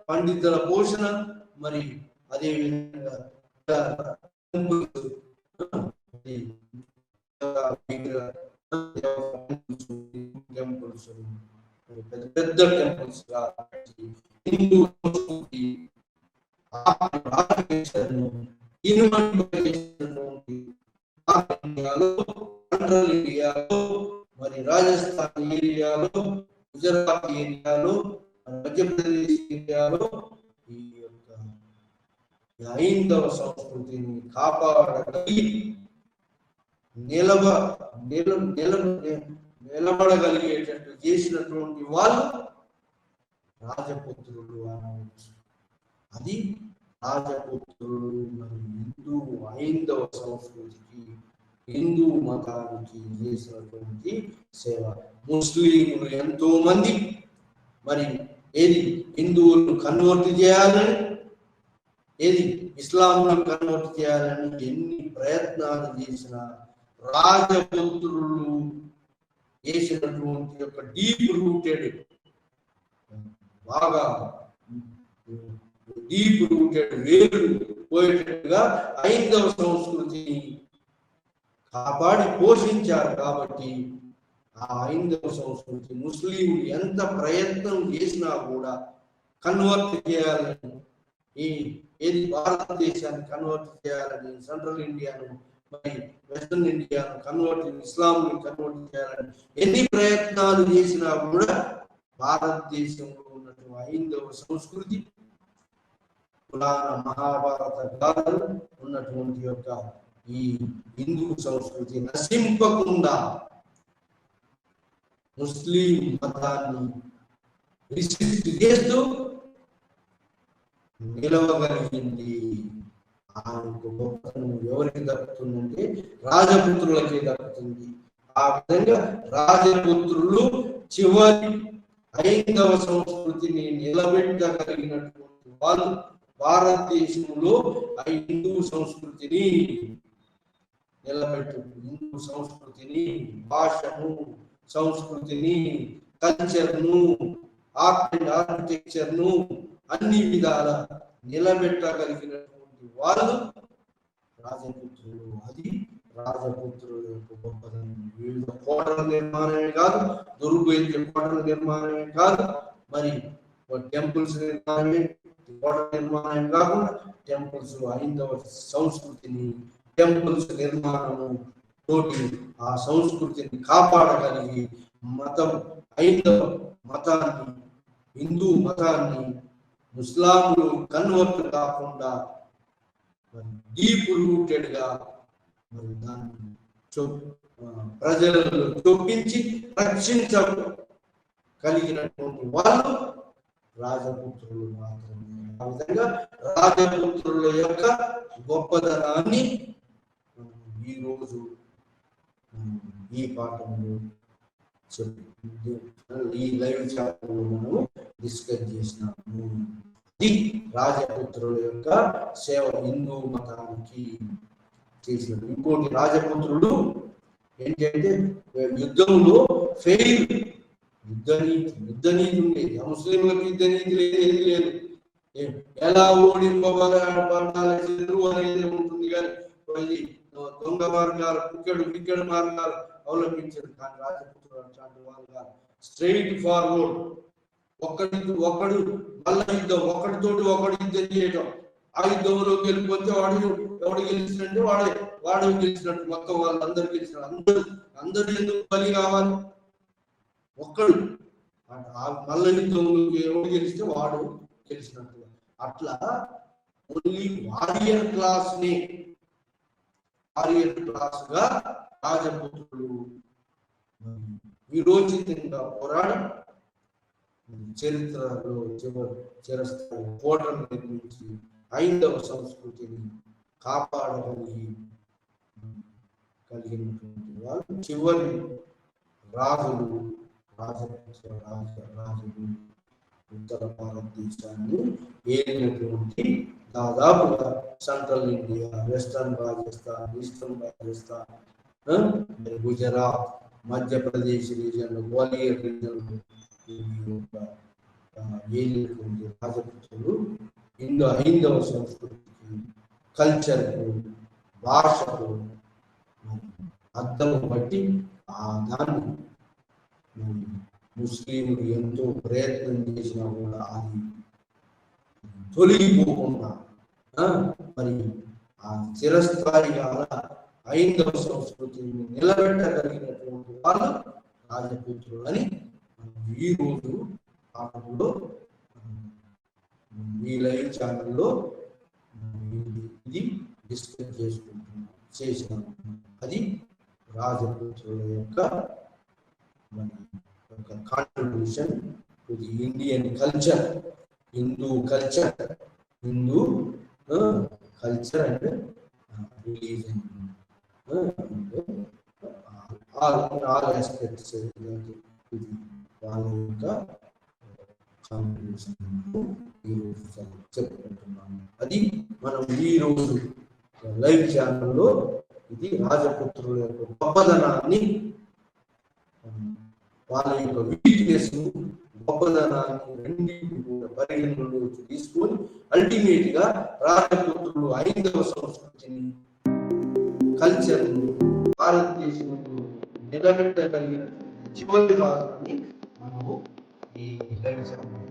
పండితుల పోషణ, మరి అదే విధంగా టెంపుల్స్ పెద్ద పెద్ద టెంపుల్స్ హిందూ సంస్కృతి సెంట్రల్ ఇండియాలో, మరి రాజస్థాన్ ఏరియాలో, గుజరాత్ ఏరియాలో, మధ్యప్రదేశ్ ఏరియాలో ఈ యొక్క హైందవ సంస్కృతిని కాపాడగలిగి నిలబడగలిగేటట్టు చేసినటువంటి వాళ్ళు రాజపుత్రులు అనవచ్చు. అది రాజపుత్రులు మరి హిందూ హైందవ సంస్కృతికి, హిందూ మతానికి చేసినటువంటి సేవ. ముస్లింలు ఎంతో మంది మరి ఏది హిందువులను కన్వర్ట్ చేయాలని, ఏది ఇస్లాంను కన్వర్ట్ చేయాలని ఎన్ని ప్రయత్నాలు చేసిన రాజపుత్రులు చేసినటువంటి యొక్క డీప్ రూటెడ్, బాగా డీప్ రూటెడ్ వేరు పోయేటట్టుగా హైందవ సంస్కృతిని కాపాడి పోషించారు. కాబట్టి ఆ హైందవ సంస్కృతి ముస్లింలు ఎంత ప్రయత్నం చేసినా కూడా కన్వర్ట్ చేయాలని, ఏది భారతదేశాన్ని కన్వర్ట్ చేయాలని, సెంట్రల్ ఇండియాను మరి వెస్టర్న్ ఇండియాను కన్వర్ట్, ఇస్లాంని కన్వర్ట్ చేయాలని ఎన్ని ప్రయత్నాలు చేసినా కూడా భారతదేశంలో ఉన్నటువంటి హైందవ సంస్కృతి, పురాణ మహాభారత గాథలు ఉన్నటువంటి యొక్క ఈ హిందూ సంస్కృతి నశింపకుండా ముస్లిం మతాన్ని రిసిస్ట్ చేస్తూ నిలవగలిగింది. ఆ గొప్పతనం ఎవరికి దక్కుతుందంటే రాజపుత్రులకే దక్కుతుంది. ఆ విధంగా రాజపుత్రులు చివరి హైందవ సంస్కృతిని నిలబెట్టగలిగినటువంటి వాళ్ళు భారతదేశంలో ఆ హిందూ సంస్కృతిని నిలబెట్టు, హిందూ సంస్కృతిని, భాషను, సంస్కృతిని, కల్చర్ను, ఆర్ట్ అండ్ ఆర్కిటెక్చర్ను అన్ని విధాల నిలబెట్టగలిగినటువంటి వాళ్ళు రాజపుత్రులు. అది రాజపుత్రుల యొక్క గొప్పతనం. వీళ్ళ కోటల నిర్మాణమే కాదు, దుర్గైతే కోటల నిర్మాణమే కాదు, మరి టెంపుల్స్ నిర్మాణమే, కోటల నిర్మాణమే కాకుండా టెంపుల్స్ హైందవ సంస్కృతిని, టెంపుల్స్ నిర్మాణము తోటి ఆ సంస్కృతిని కాపాడగలిగి మతం, హైందవ మతాన్ని, హిందూ మతాన్ని ముస్లాంలు కన్వర్ట్ కాకుండా డీప్ రూటెడ్ గా మరి దాన్ని ప్రజలలో చొప్పించి రక్షించగలిగినటువంటి వాళ్ళు రాజపుత్రులు మాత్రమే. ఆ విధంగా రాజపుత్రుల యొక్క గొప్పతనాన్ని ఈ రోజు ఈ పాఠంలో ఈ లైవ్ చాట్లో మనము డిస్కస్ చేసినాము. ఇది రాజపుత్రుల యొక్క సేవ హిందూ మతానికి చేసినట్టు. ఇంకోటి, రాజపుత్రుడు ఏంటంటే యుద్ధంలో ఫెయిల్, యుద్ధ నీతి ఉండేది. ముస్లింలకు యుద్ధ నీతి ఏది లేదు. ఎలా ఓడింపబడాలి శత్రువు అనేది ఉంటుంది, కానీ దొంగ మార్గాలు, క్రికెట్ మార్గాలు అవలంబించారు. కానీ రాజపుత్రుడు అట్లాంటి వాళ్ళు కాదు. స్ట్రైట్ ఫార్వర్డ్, ఒకడు మల్ల యుద్ధం, ఒకటితోటి ఒకడు యుద్ధం చేయటం. ఆ యుద్ధంలో గెలిపోతే ఎవడు గెలిచినట్టు వాడు గెలిచినట్టు, మొత్తం వాళ్ళందరూ గెలిచినట్టు. అందరూ ఎందుకు బలి కావాలి? ఒక్కడు మల్ల యుద్ధంలో ఎవడు గెలిస్తే వాడు గెలిచినట్టు. అట్లా ఓన్లీ వారియర్ క్లాస్ గా రాజపుత్రులు విరోచితంగా పోరాడి చరిత్రలో చిరస్థాయి కోటను నిర్మించి హైందవ సంస్కృతిని కాపాడగలిగినటువంటి వాళ్ళు చివరి రాజులు, రాజులు ఉత్తర భారతదేశాన్ని ఏలినటువంటి దాదాపుగా central India, western Rajasthan, eastern Rajasthan, Gujarat, Madhya Pradesh region, Gwalior region ఏలినటువంటి రాజపుత్రులు హైందవ సంస్కృతికి, కల్చర్కు భాషకు అర్థం బట్టి ఆ దాన్ని ముస్లింలు ఎంతో ప్రయత్నం చేసినా కూడా అది తొలగిపోకుండా మరి ఆ చిరస్థాయిగా ఐదవ సంస్కృతిని నిలబెట్టగలిగినటువంటి వాళ్ళు రాజపుత్రులు అని ఈ రోజు పాఠంలో ఈ లైవ్ ఛానల్లో ఇది డిస్కస్ చేసిన అది రాజపుత్రుల యొక్క contribution to the Indian culture, Hindu culture and religion, all aspects వాళ్ళ యొక్క కాంట్రిబ్యూషన్ ఈరోజు చెప్పుకుంటున్నాము. అది మనం ఈరోజు లైవ్ ఛానల్లో ఇది రాజపుత్రుల యొక్క గొప్పదనాన్ని, వాళ్ళ యొక్క వీక్నెస్ గొప్పదనాన్ని రెండింటిని కూడా పరిగణలోకి తీసుకొని అల్టిమేట్ గా రాజపుత్రులు ఐదవ సంస్కృతిని కల్చర్ను భారతదేశంలో నిలబెట్టగలిగిన చివరి భాగాన్ని మనము ఈ లైవ్ ఛానల్